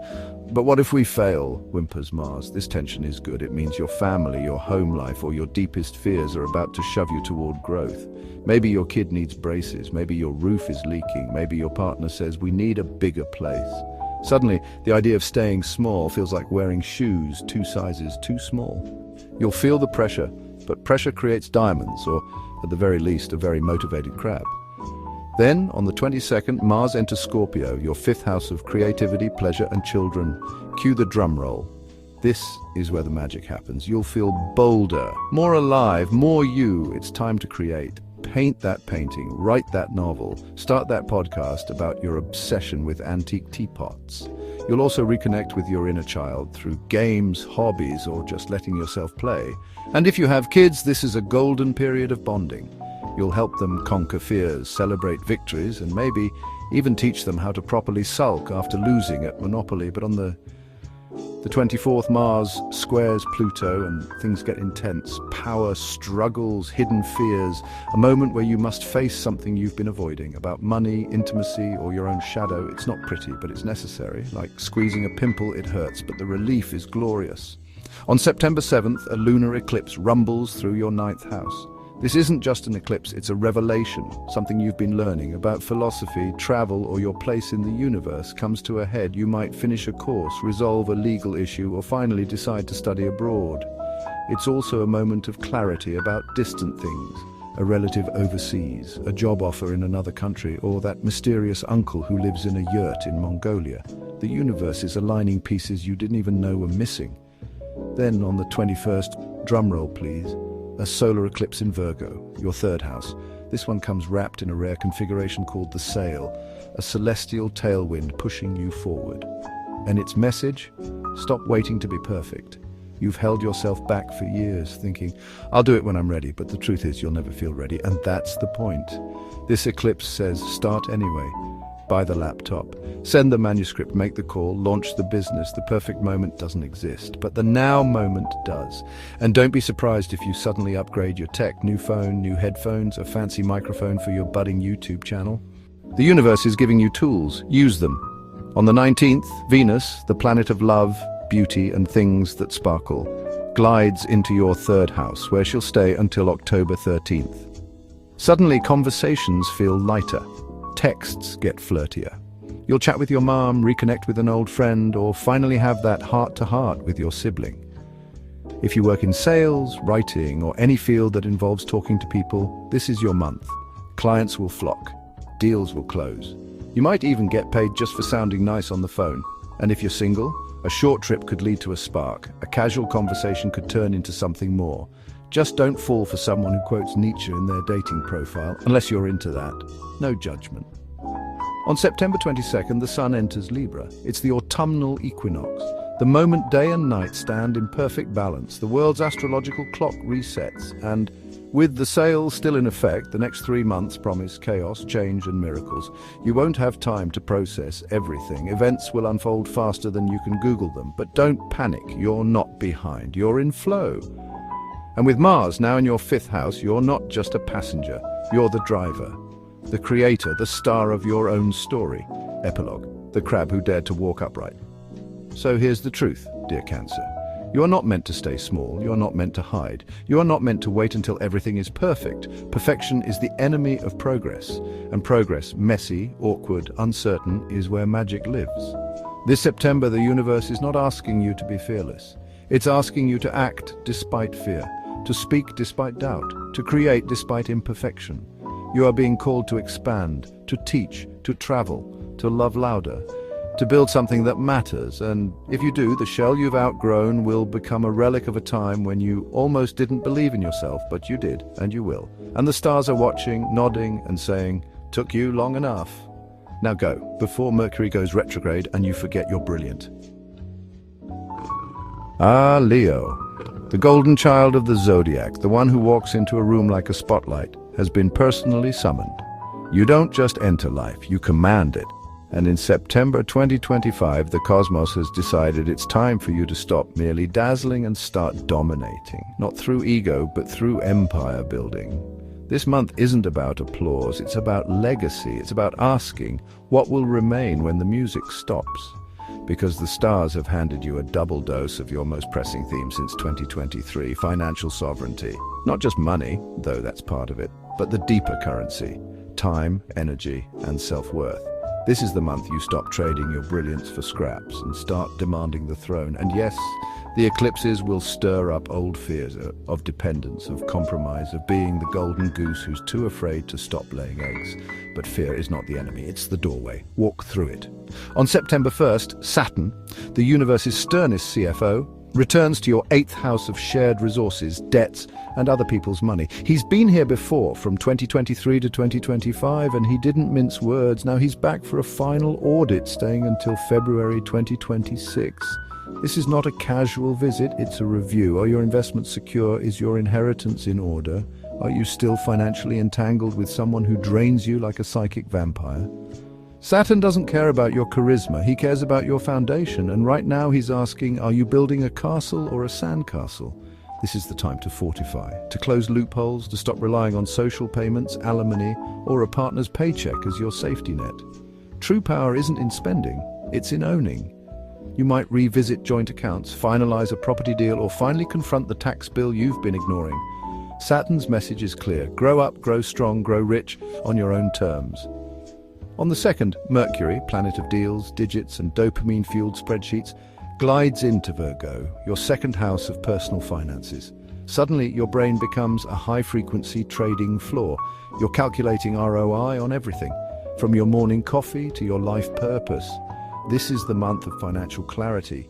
Speaker 2: But what if we fail, whimpers Mars. This tension is good. It means your family, your home life, or your deepest fears are about to shove you toward growth. Maybe your kid needs braces, maybe your roof is leaking, maybe your partner says we need a bigger place. Suddenly, the idea of staying small feels like wearing shoes 2 sizes too small. You'll feel the pressure, but pressure creates diamonds, or at the very least, a very motivated crab. Then, on the 22nd, Mars enters Scorpio, your 5th house of creativity, pleasure, and children. Cue the drum roll. This is where the magic happens. You'll feel bolder, more alive, more you. It's time to create. Paint that painting, write that novel, start that podcast about your obsession with antique teapots. You'll also reconnect with your inner child through games, hobbies, or just letting yourself play. And if you have kids, this is a golden period of bonding. You'll help them conquer fears, celebrate victories, and maybe even teach them how to properly sulk after losing at Monopoly. But on the 24th, Mars squares Pluto and things get intense. Power, struggles, hidden fears, a moment where you must face something you've been avoiding, about money, intimacy, or your own shadow. It's not pretty, but it's necessary. Like squeezing a pimple, it hurts, but the relief is glorious. On September 7th, a lunar eclipse rumbles through your 9th house. This isn't just an eclipse, it's a revelation. Something you've been learning about philosophy, travel, or your place in the universe comes to a head. You might finish a course, resolve a legal issue, or finally decide to study abroad. It's also a moment of clarity about distant things. A relative overseas, a job offer in another country, or that mysterious uncle who lives in a yurt in Mongolia. The universe is aligning pieces you didn't even know were missing. Then on the 21st, drumroll please, a solar eclipse in Virgo, your third house. This one comes wrapped in a rare configuration called the sail, a celestial tailwind pushing you forward. And its message? Stop waiting to be perfect. You've held yourself back for years, thinking, I'll do it when I'm ready, but the truth is you'll never feel ready, and that's the point. This eclipse says, start anyway. Buy the laptop, send the manuscript, make the call, launch the business. The perfect moment doesn't exist, but the now moment does. And don't be surprised if you suddenly upgrade your tech, new phone, new headphones, a fancy microphone for your budding YouTube channel. The universe is giving you tools. Use them. On the 19th, Venus, the planet of love, beauty and things that sparkle, glides into your third house, where she'll stay until October 13th. Suddenly, conversations feel lighter. Texts get flirtier. You'll chat with your mom, reconnect with an old friend, or finally have that heart-to-heart with your sibling. If you work in sales, writing, or any field that involves talking to people, this is your month. Clients will flock. Deals will close. You might even get paid just for sounding nice on the phone. And if you're single, a short trip could lead to a spark. A casual conversation could turn into something more. Just don't fall for someone who quotes Nietzsche in their dating profile, unless you're into that. No judgment. On September 22nd, the sun enters Libra. It's the autumnal equinox. The moment day and night stand in perfect balance, the world's astrological clock resets, and with the sail still in effect, the next 3 months promise chaos, change and miracles. You won't have time to process everything. Events will unfold faster than you can Google them, but don't panic. You're not behind. You're in flow. And with Mars now in your 5th house, you're not just a passenger. You're the driver, the creator, the star of your own story. Epilogue, the crab who dared to walk upright. So here's the truth, dear Cancer. You are not meant to stay small. You are not meant to hide. You are not meant to wait until everything is perfect. Perfection is the enemy of progress. And progress, messy, awkward, uncertain, is where magic lives. This September, the universe is not asking you to be fearless. It's asking you to act despite fear, to speak despite doubt, to create despite imperfection. You are being called to expand, to teach, to travel, to love louder, to build something that matters. And if you do, the shell you've outgrown will become a relic of a time when you almost didn't believe in yourself, but you did, and you will. And the stars are watching, nodding, and saying, took you long enough. Now go, before Mercury goes retrograde and you forget you're brilliant. Ah, Leo, the golden child of the zodiac, the one who walks into a room like a spotlight, has been personally summoned. You don't just enter life, you command it. And in September 2025, the cosmos has decided it's time for you to stop merely dazzling and start dominating. Not through ego, but through empire building. This month isn't about applause, it's about legacy. It's about asking what will remain when the music stops. Because the stars have handed you a double dose of your most pressing theme since 2023, financial sovereignty. Not just money, though that's part of it, but the deeper currency, time, energy, and self-worth. This is the month you stop trading your brilliance for scraps and start demanding the throne. And yes, the eclipses will stir up old fears of dependence, of compromise, of being the golden goose who's too afraid to stop laying eggs. But fear is not the enemy, it's the doorway. Walk through it. On September 1st, Saturn, the universe's sternest CFO, returns to your 8th house of shared resources, debts, and other people's money. He's been here before, from 2023 to 2025, and he didn't mince words. Now he's back for a final audit, staying until February 2026. This is not a casual visit, it's a review. Are your investments secure? Is your inheritance in order? Are you still financially entangled with someone who drains you like a psychic vampire? Saturn doesn't care about your charisma, he cares about your foundation, and right now he's asking, are you building a castle or a sandcastle? This is the time to fortify, to close loopholes, to stop relying on social payments, alimony, or a partner's paycheck as your safety net. True power isn't in spending, it's in owning. You might revisit joint accounts, finalize a property deal, or finally confront the tax bill you've been ignoring. Saturn's message is clear: grow up, grow strong, grow rich on your own terms. On the 2nd, Mercury, planet of deals, digits, and dopamine-fueled spreadsheets, glides into Virgo, your 2nd house of personal finances. Suddenly, your brain becomes a high-frequency trading floor. You're calculating ROI on everything, from your morning coffee to your life purpose. This is the month of financial clarity.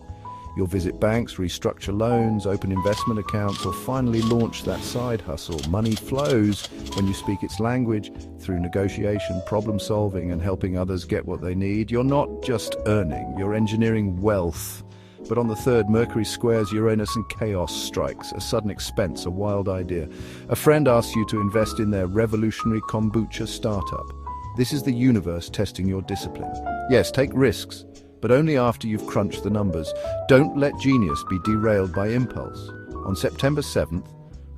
Speaker 2: You'll visit banks, restructure loans, open investment accounts, or finally launch that side hustle. Money flows when you speak its language through negotiation, problem solving, and helping others get what they need. You're not just earning, you're engineering wealth. But on the 3rd, Mercury squares Uranus and chaos strikes, a sudden expense, a wild idea. A friend asks you to invest in their revolutionary kombucha startup. This is the universe testing your discipline. Yes, take risks, but only after you've crunched the numbers. Don't let genius be derailed by impulse. On September 7th,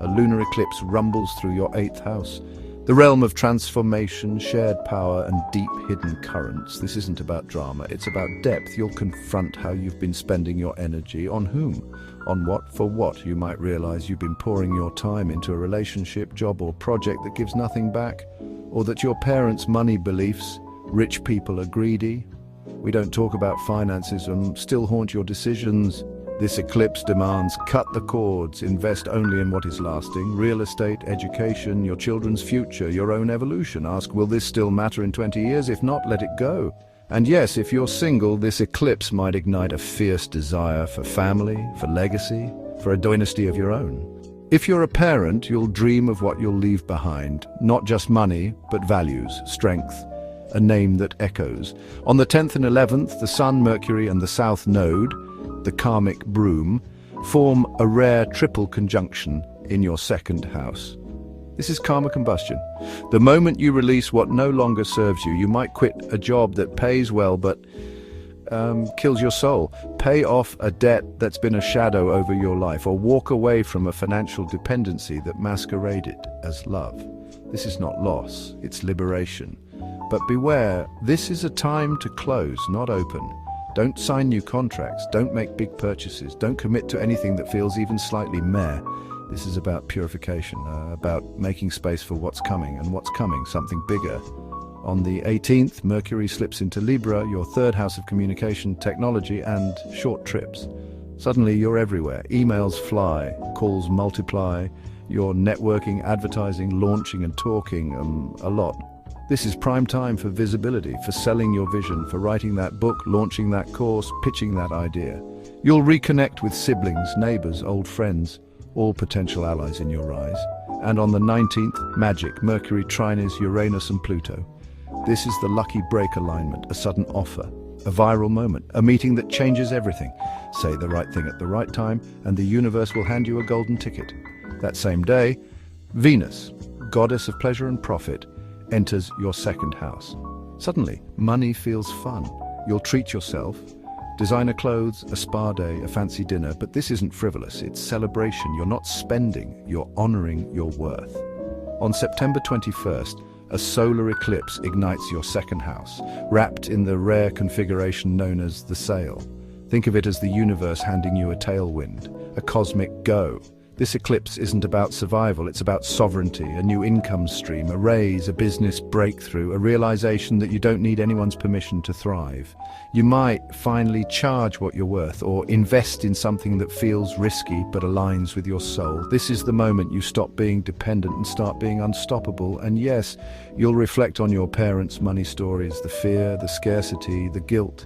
Speaker 2: a lunar eclipse rumbles through your 8th house. The realm of transformation, shared power, and deep hidden currents. This isn't about drama, it's about depth. You'll confront how you've been spending your energy. On whom? On what? For what? You might realize you've been pouring your time into a relationship, job, or project that gives nothing back. Or that your parents' money beliefs, rich people are greedy. We don't talk about finances and still haunt your decisions. This eclipse demands cut the cords, invest only in what is lasting. Real estate, education, your children's future, your own evolution. Ask, will this still matter in 20 years? If not, let it go. And yes, if you're single, this eclipse might ignite a fierce desire for family, for legacy, for a dynasty of your own. If you're a parent, you'll dream of what you'll leave behind. Not just money, but values, strength, a name that echoes. On the 10th and 11th, the Sun, Mercury, and the South Node, the karmic broom, form a rare triple conjunction in your 2nd house. This is karma combustion. The moment you release what no longer serves you, you might quit a job that pays well but kills your soul, pay off a debt that's been a shadow over your life, or walk away from a financial dependency that masqueraded as love. This is not loss, it's liberation. But beware, this is a time to close, not open. Don't sign new contracts, don't make big purchases, don't commit to anything that feels even slightly meh. This is about purification, about making space for what's coming, and what's coming, something bigger. On the 18th, Mercury slips into Libra, your 3rd house of communication, technology, and short trips. Suddenly you're everywhere. Emails fly, calls multiply, you're networking, advertising, launching, and talking a lot. This is prime time for visibility, for selling your vision, for writing that book, launching that course, pitching that idea. You'll reconnect with siblings, neighbors, old friends, all potential allies in your rise. And on the 19th, magic, Mercury trines Uranus and Pluto. This is the lucky break alignment, a sudden offer, a viral moment, a meeting that changes everything. Say the right thing at the right time, and the universe will hand you a golden ticket. That same day, Venus, goddess of pleasure and profit, enters your 2nd house. Suddenly, money feels fun. You'll treat yourself, designer clothes, a spa day, a fancy dinner, but this isn't frivolous, it's celebration. You're not spending, you're honoring your worth. On September 21st, a solar eclipse ignites your 2nd house, wrapped in the rare configuration known as the sail. Think of it as the universe handing you a tailwind, a cosmic go. This eclipse isn't about survival, it's about sovereignty, a new income stream, a raise, a business breakthrough, a realization that you don't need anyone's permission to thrive. You might finally charge what you're worth, or invest in something that feels risky but aligns with your soul. This is the moment you stop being dependent and start being unstoppable. And yes, you'll reflect on your parents' money stories, the fear, the scarcity, the guilt.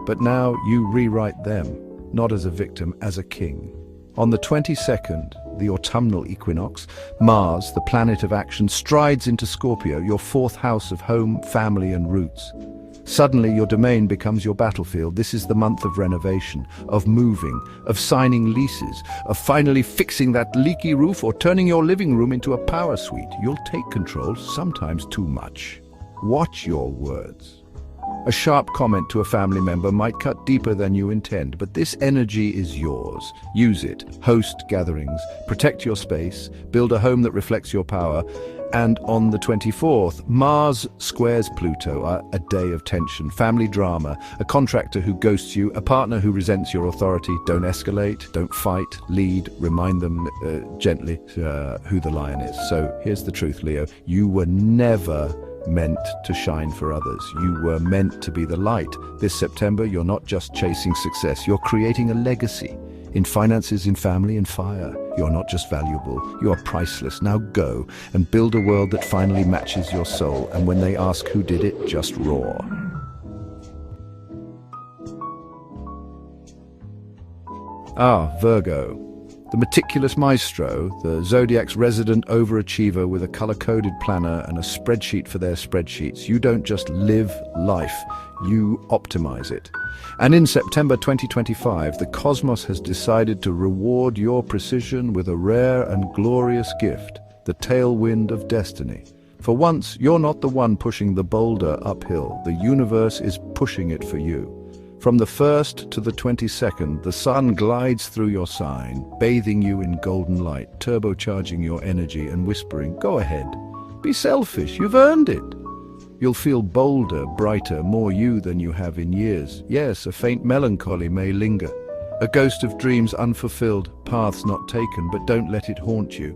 Speaker 2: But now you rewrite them, not as a victim, as a king. On the 22nd, the autumnal equinox, Mars, the planet of action, strides into Scorpio, your 4th house of home, family, and roots. Suddenly, your domain becomes your battlefield. This is the month of renovation, of moving, of signing leases, of finally fixing that leaky roof or turning your living room into a power suite. You'll take control, sometimes too much. Watch your words. A sharp comment to a family member might cut deeper than you intend, but this energy is yours. Use it. Host gatherings, protect your space, build a home that reflects your power. And on the 24th, Mars squares Pluto, a day of tension, family drama, a contractor who ghosts you, a partner who resents your authority. Don't escalate, don't fight, lead, remind them gently who the lion is. So here's the truth, Leo. You were never meant to shine for others. You were meant to be the light. This September, you're not just chasing success, you're creating a legacy. In finances, in family, in fire. You're not just valuable, you are priceless. Now go and build a world that finally matches your soul. And when they ask who did it, just roar. Virgo. The meticulous maestro, the zodiac's resident overachiever with a color-coded planner and a spreadsheet for their spreadsheets. You don't just live life, you optimize it. And in September 2025, the cosmos has decided to reward your precision with a rare and glorious gift, the tailwind of destiny. For once, you're not the one pushing the boulder uphill. The universe is pushing it for you. From the 1st to the 22nd, the sun glides through your sign, bathing you in golden light, turbocharging your energy and whispering, "Go ahead. Be selfish. You've earned it." You'll feel bolder, brighter, more you than you have in years. Yes, a faint melancholy may linger. A ghost of dreams unfulfilled, paths not taken, but don't let it haunt you.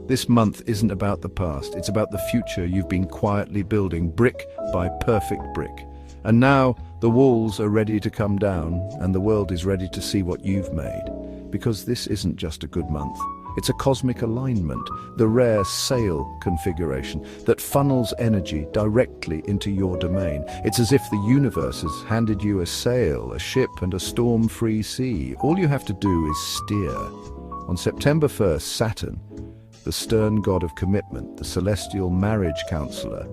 Speaker 2: This month isn't about the past. It's about the future you've been quietly building, brick by perfect brick. And now, the walls are ready to come down, and the world is ready to see what you've made. Because this isn't just a good month. It's a cosmic alignment, the rare sail configuration that funnels energy directly into your domain. It's as if the universe has handed you a sail, a ship, and a storm-free sea. All you have to do is steer. On September 1st, Saturn, the stern god of commitment, the celestial marriage counselor,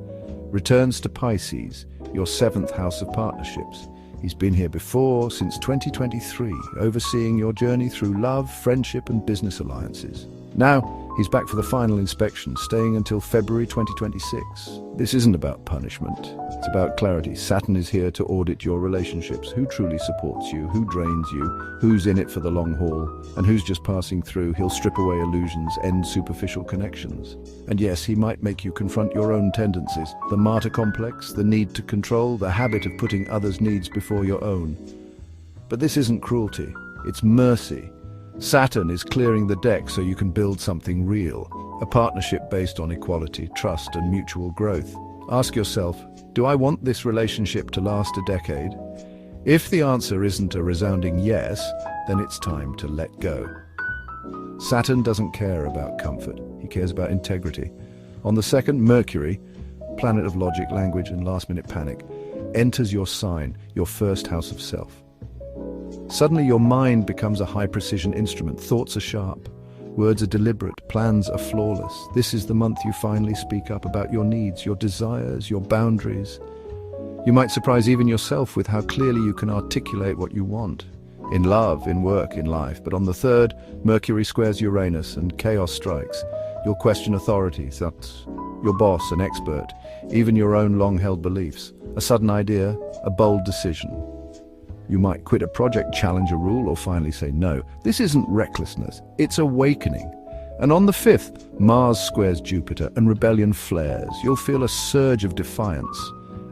Speaker 2: returns to Pisces, your 7th house of partnerships. He's been here before, since 2023, overseeing your journey through love, friendship, and business alliances. Now, he's back for the final inspection, staying until February 2026. This isn't about punishment. It's about clarity. Saturn is here to audit your relationships. Who truly supports you? Who drains you? Who's in it for the long haul? And who's just passing through? He'll strip away illusions, end superficial connections. And yes, he might make you confront your own tendencies. The martyr complex, the need to control, the habit of putting others' needs before your own. But this isn't cruelty. It's mercy. Saturn is clearing the deck so you can build something real, a partnership based on equality, trust, and mutual growth. Ask yourself, do I want this relationship to last a decade? If the answer isn't a resounding yes, then it's time to let go. Saturn doesn't care about comfort, he cares about integrity. On the 2nd, Mercury, planet of logic, language, and last-minute panic, enters your sign, your 1st house of self. Suddenly your mind becomes a high-precision instrument. Thoughts are sharp, words are deliberate, plans are flawless. This is the month you finally speak up about your needs, your desires, your boundaries. You might surprise even yourself with how clearly you can articulate what you want. In love, in work, in life. But on the 3rd, Mercury squares Uranus and chaos strikes. You'll question authorities, that's your boss, an expert, even your own long-held beliefs. A sudden idea, a bold decision. You might quit a project, challenge a rule, or finally say no. This isn't recklessness, it's awakening. And on the 5th, Mars squares Jupiter and rebellion flares. You'll feel a surge of defiance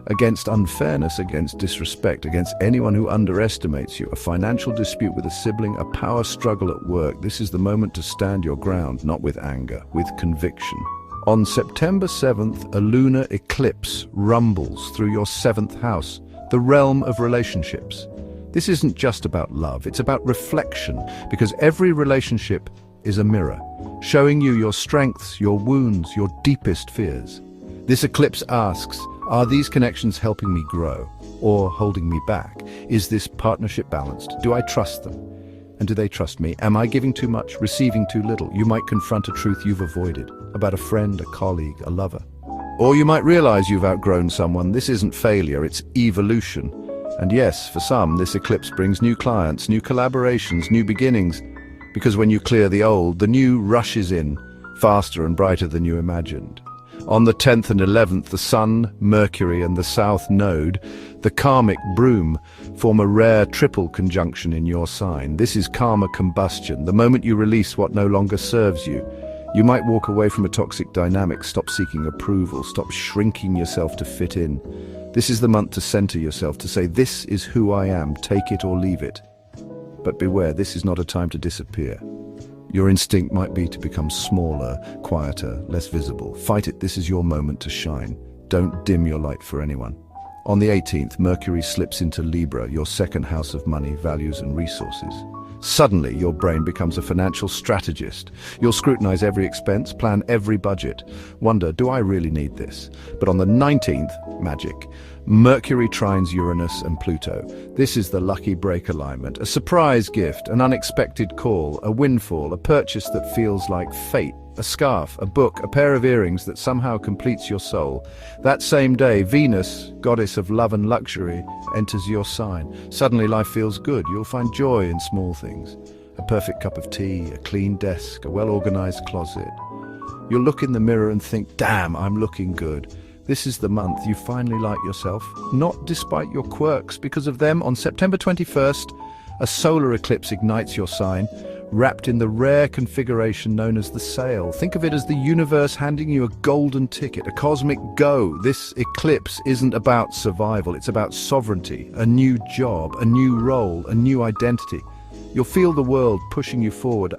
Speaker 2: against unfairness, against disrespect, against anyone who underestimates you. A financial dispute with a sibling, a power struggle at work. This is the moment to stand your ground, not with anger, with conviction. On September 7th, a lunar eclipse rumbles through your 7th house, the realm of relationships. This isn't just about love, it's about reflection, because every relationship is a mirror, showing you your strengths, your wounds, your deepest fears. This eclipse asks, are these connections helping me grow or holding me back? Is this partnership balanced? Do I trust them? And do they trust me? Am I giving too much, receiving too little? You might confront a truth you've avoided, about a friend, a colleague, a lover. Or you might realize you've outgrown someone. This isn't failure, it's evolution. And yes, for some, this eclipse brings new clients, new collaborations, new beginnings. Because when you clear the old, the new rushes in, faster and brighter than you imagined. On the 10th and 11th, the Sun, Mercury, and the South Node, the karmic broom, form a rare triple conjunction in your sign. This is karma combustion, the moment you release what no longer serves you. You might walk away from a toxic dynamic, stop seeking approval, stop shrinking yourself to fit in. This is the month to center yourself, to say, this is who I am, take it or leave it. But beware, this is not a time to disappear. Your instinct might be to become smaller, quieter, less visible. Fight it, this is your moment to shine. Don't dim your light for anyone. On the 18th, Mercury slips into Libra, your 2nd house of money, values, and resources. Suddenly, your brain becomes a financial strategist. You'll scrutinize every expense, plan every budget. Wonder, do I really need this? But on the 19th, Magic. Mercury trines Uranus and Pluto. This is the lucky break alignment. A surprise gift, an unexpected call, a windfall, a purchase that feels like fate. A scarf, a book, a pair of earrings that somehow completes your soul. That same day, Venus, goddess of love and luxury, enters your sign. Suddenly life feels good. You'll find joy in small things. A perfect cup of tea, a clean desk, a well-organized closet. You'll look in the mirror and think, damn, I'm looking good. This is the month you finally like yourself, not despite your quirks. Because of them, on September 21st, a solar eclipse ignites your sign, wrapped in the rare configuration known as the sail. Think of it as the universe handing you a golden ticket, a cosmic go. This eclipse isn't about survival, it's about sovereignty, a new job, a new role, a new identity. You'll feel the world pushing you forward,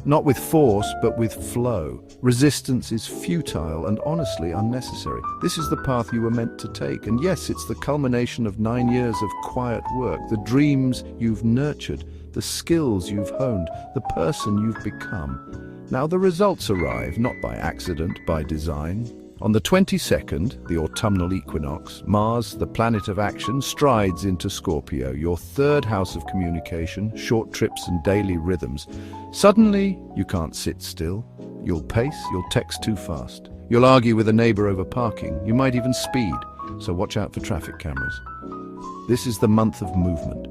Speaker 2: not with force, but with flow. Resistance is futile and honestly unnecessary. This is the path you were meant to take. And yes, it's the culmination of 9 years of quiet work, the dreams you've nurtured, the skills you've honed, the person you've become. Now the results arrive, not by accident, by design. On the 22nd, the autumnal equinox, Mars, the planet of action, strides into Scorpio, your third house of communication, short trips and daily rhythms. Suddenly, you can't sit still. You'll pace, you'll text too fast. You'll argue with a neighbor over parking. You might even speed, so watch out for traffic cameras. This is the month of movement,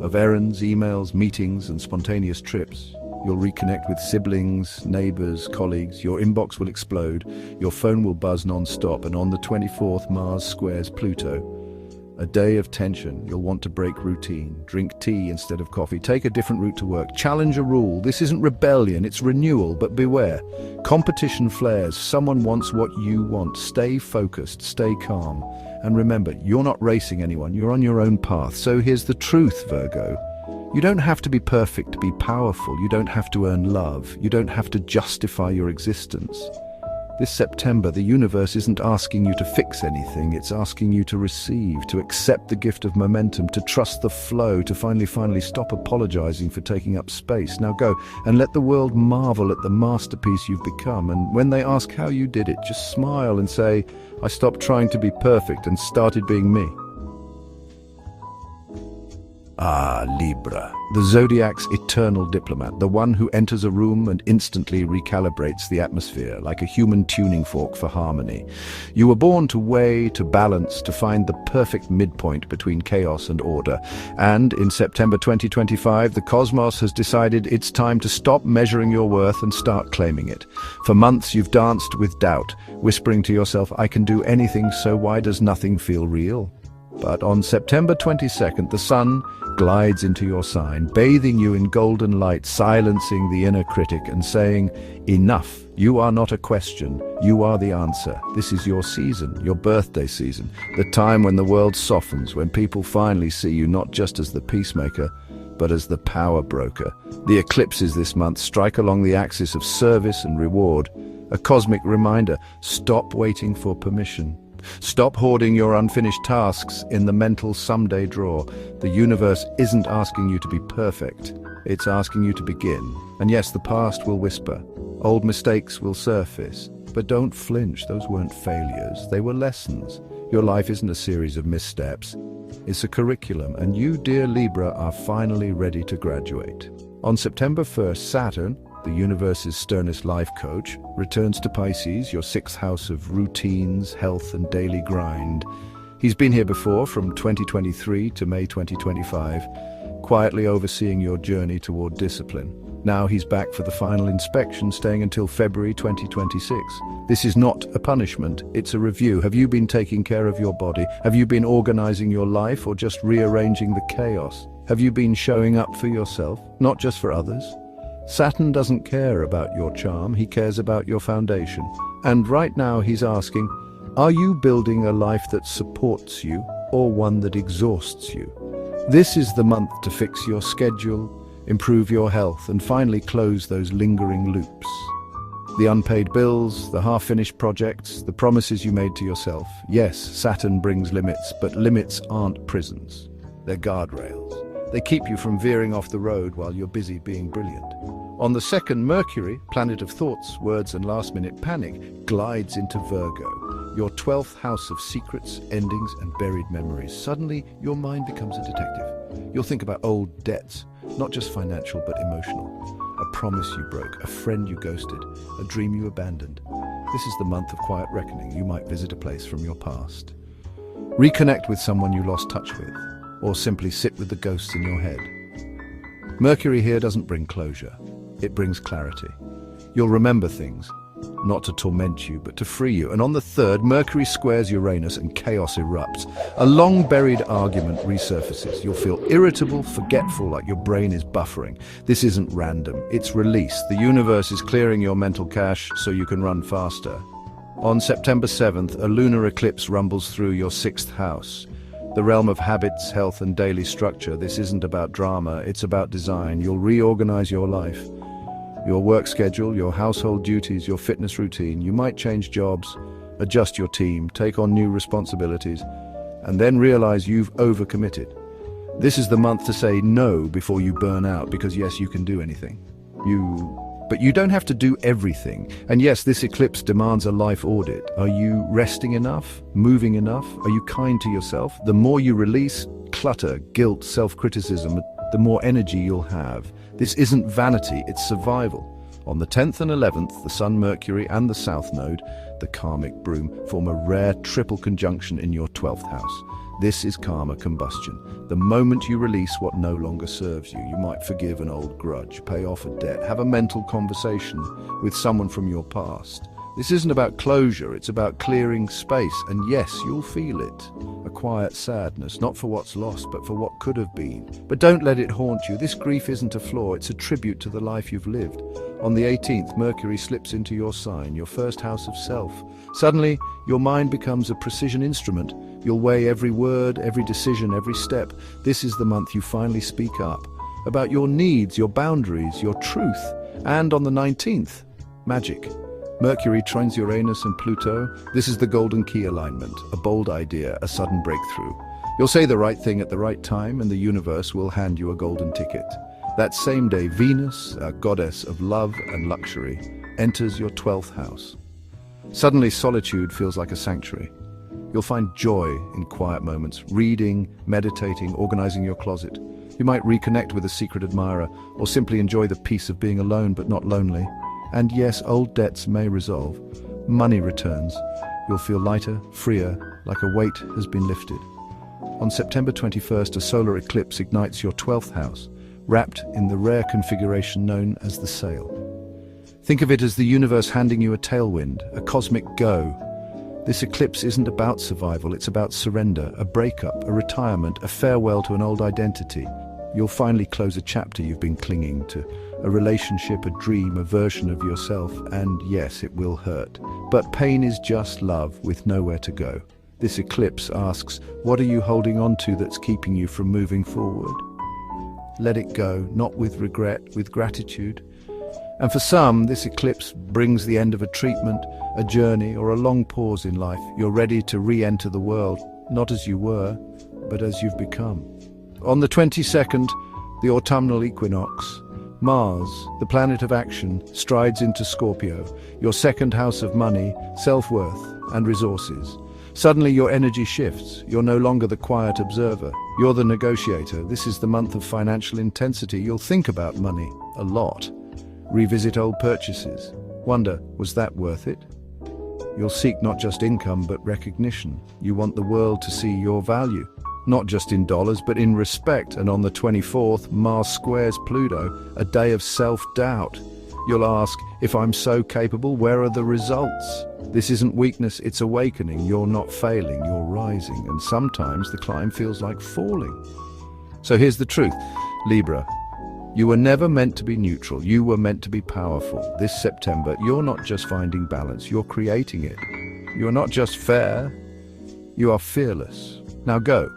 Speaker 2: of errands, emails, meetings, and spontaneous trips. You'll reconnect with siblings, neighbors, colleagues. Your inbox will explode. Your phone will buzz non-stop. And on the 24th, Mars squares Pluto. A day of tension. You'll want to break routine. Drink tea instead of coffee. Take a different route to work. Challenge a rule. This isn't rebellion, it's renewal. But beware. Competition flares. Someone wants what you want. Stay focused. Stay calm. And remember, you're not racing anyone. You're on your own path. So here's the truth, Virgo. You don't have to be perfect to be powerful. You don't have to earn love. You don't have to justify your existence. This September, the universe isn't asking you to fix anything. It's asking you to receive, to accept the gift of momentum, to trust the flow, to finally stop apologizing for taking up space. Now go and let the world marvel at the masterpiece you've become. And when they ask how you did it, just smile and say, I stopped trying to be perfect and started being me. Ah, Libra, the zodiac's eternal diplomat, the one who enters a room and instantly recalibrates the atmosphere, like a human tuning fork for harmony. You were born to weigh, to balance, to find the perfect midpoint between chaos and order. And in September 2025, the cosmos has decided it's time to stop measuring your worth and start claiming it. For months, you've danced with doubt, whispering to yourself, I can do anything, so why does nothing feel real? But on September 22nd, the sun glides into your sign, bathing you in golden light, silencing the inner critic and saying, enough, you are not a question, you are the answer. This is your season, your birthday season, the time when the world softens, when people finally see you not just as the peacemaker, but as the power broker. The eclipses this month strike along the axis of service and reward, a cosmic reminder, stop waiting for permission. Stop hoarding your unfinished tasks in the mental someday drawer. The universe isn't asking you to be perfect. It's asking you to begin. And yes, the past will whisper. Old mistakes will surface. But don't flinch. Those weren't failures. They were lessons. Your life isn't a series of missteps. It's a curriculum. And you, dear Libra, are finally ready to graduate. On September 1st, Saturn, the universe's sternest life coach, returns to Pisces, your sixth house of routines, health, and daily grind. He's been here before, from 2023 to May 2025, quietly overseeing your journey toward discipline. Now he's back for the final inspection, staying until February 2026. This is not a punishment, it's a review. Have you been taking care of your body? Have you been organizing your life, or just rearranging the chaos? Have you been showing up for yourself, not just for others? Saturn doesn't care about your charm, he cares about your foundation. And right now he's asking, are you building a life that supports you or one that exhausts you? This is the month to fix your schedule, improve your health, and finally close those lingering loops. The unpaid bills, the half-finished projects, the promises you made to yourself. Yes, Saturn brings limits, but limits aren't prisons. They're guardrails. They keep you from veering off the road while you're busy being brilliant. On the 2nd, Mercury, planet of thoughts, words, and last-minute panic, glides into Virgo, your 12th house of secrets, endings, and buried memories. Suddenly, your mind becomes a detective. You'll think about old debts, not just financial but emotional. A promise you broke, a friend you ghosted, a dream you abandoned. This is the month of quiet reckoning. You might visit a place from your past. Reconnect with someone you lost touch with, or simply sit with the ghosts in your head. Mercury here doesn't bring closure. It brings clarity. You'll remember things, not to torment you, but to free you. And on the 3rd, Mercury squares Uranus and chaos erupts. A long-buried argument resurfaces. You'll feel irritable, forgetful, like your brain is buffering. This isn't random. It's release. The universe is clearing your mental cache so you can run faster. On September 7th, a lunar eclipse rumbles through your 6th house. The realm of habits, health, and daily structure. This isn't about drama, it's about design. You'll reorganize your life. Your work schedule, your household duties, your fitness routine. You might change jobs, adjust your team, take on new responsibilities, and then realize you've overcommitted. This is the month to say no before you burn out, because yes, you can do anything. But you don't have to do everything. And yes, this eclipse demands a life audit. Are you resting enough? Moving enough? Are you kind to yourself? The more you release clutter, guilt, self-criticism, the more energy you'll have. This isn't vanity, it's survival. On the 10th and 11th, the Sun, Mercury, and the South Node, the karmic broom, form a rare triple conjunction in your 12th house. This is karma combustion. The moment you release what no longer serves you, you might forgive an old grudge, pay off a debt, have a mental conversation with someone from your past. This isn't about closure, it's about clearing space, and yes, you'll feel it. A quiet sadness, not for what's lost, but for what could have been. But don't let it haunt you. This grief isn't a flaw, it's a tribute to the life you've lived. On the 18th, Mercury slips into your sign, your 1st house of self. Suddenly, your mind becomes a precision instrument. You'll weigh every word, every decision, every step. This is the month you finally speak up about your needs, your boundaries, your truth. And on the 19th, magic. Mercury trines Uranus and Pluto. This is the golden key alignment, a bold idea, a sudden breakthrough. You'll say the right thing at the right time, and the universe will hand you a golden ticket. That same day, Venus, a goddess of love and luxury, enters your 12th house. Suddenly, solitude feels like a sanctuary. You'll find joy in quiet moments, reading, meditating, organizing your closet. You might reconnect with a secret admirer, or simply enjoy the peace of being alone but not lonely. And yes, old debts may resolve. Money returns. You'll feel lighter, freer, like a weight has been lifted. On September 21st, a solar eclipse ignites your 12th house, wrapped in the rare configuration known as the sail. Think of it as the universe handing you a tailwind, a cosmic go. This eclipse isn't about survival, it's about surrender, a breakup, a retirement, a farewell to an old identity. You'll finally close a chapter you've been clinging to, a relationship, a dream, a version of yourself, and yes, it will hurt. But pain is just love with nowhere to go. This eclipse asks, what are you holding on to that's keeping you from moving forward? Let it go, not with regret, with gratitude. And for some, this eclipse brings the end of a treatment, a journey, or a long pause in life. You're ready to re-enter the world, not as you were, but as you've become. On the 22nd, the autumnal equinox, Mars, the planet of action, strides into Scorpio, your 2nd house of money, self-worth, and resources. Suddenly your energy shifts. You're no longer the quiet observer. You're the negotiator. This is the month of financial intensity. You'll think about money a lot. Revisit old purchases. Wonder, was that worth it? You'll seek not just income, but recognition. You want the world to see your value, not just in dollars, but in respect. And on the 24th, Mars squares Pluto, a day of self-doubt. You'll ask, if I'm so capable, where are the results? This isn't weakness, it's awakening. You're not failing, you're rising. And sometimes the climb feels like falling. So here's the truth, Libra. You were never meant to be neutral, you were meant to be powerful. This September, you're not just finding balance, you're creating it. You're not just fair, you are fearless. Now go,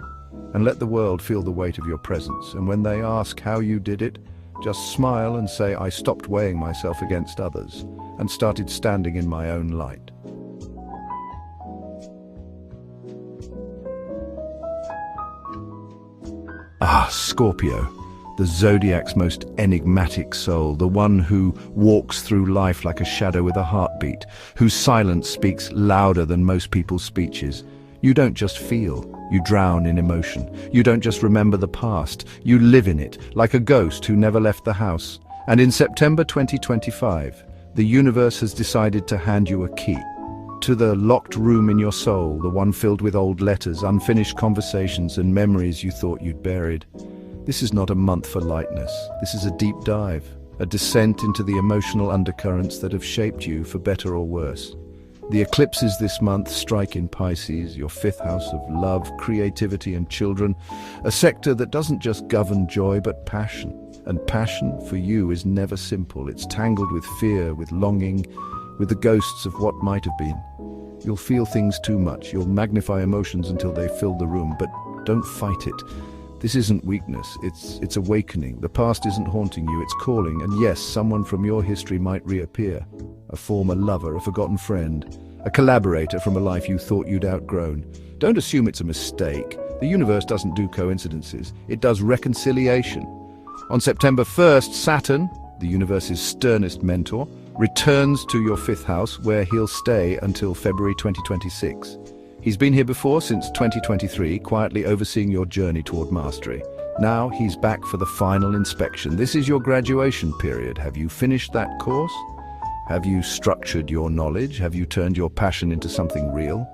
Speaker 2: and let the world feel the weight of your presence. And when they ask how you did it, just smile and say, I stopped weighing myself against others and started standing in my own light. Scorpio, the zodiac's most enigmatic soul, the one who walks through life like a shadow with a heartbeat, whose silence speaks louder than most people's speeches. You don't just feel, you drown in emotion. You don't just remember the past, you live in it, like a ghost who never left the house. And in September 2025, the universe has decided to hand you a key to the locked room in your soul, the one filled with old letters, unfinished conversations, and memories you thought you'd buried. This is not a month for lightness. This is a deep dive, a descent into the emotional undercurrents that have shaped you for better or worse. The eclipses this month strike in Pisces, your fifth house of love, creativity, and children, a sector that doesn't just govern joy but passion. And passion for you is never simple. It's tangled with fear, with longing, with the ghosts of what might have been. You'll feel things too much. You'll magnify emotions until they fill the room, but don't fight it. This isn't weakness, it's awakening. The past isn't haunting you, it's calling. And yes, someone from your history might reappear. A former lover, a forgotten friend, a collaborator from a life you thought you'd outgrown. Don't assume it's a mistake. The universe doesn't do coincidences. It does reconciliation. On September 1st, Saturn, the universe's sternest mentor, returns to your fifth house, where he'll stay until February 2026. He's been here before since 2023, quietly overseeing your journey toward mastery. Now he's back for the final inspection. This is your graduation period. Have you finished that course? Have you structured your knowledge? Have you turned your passion into something real?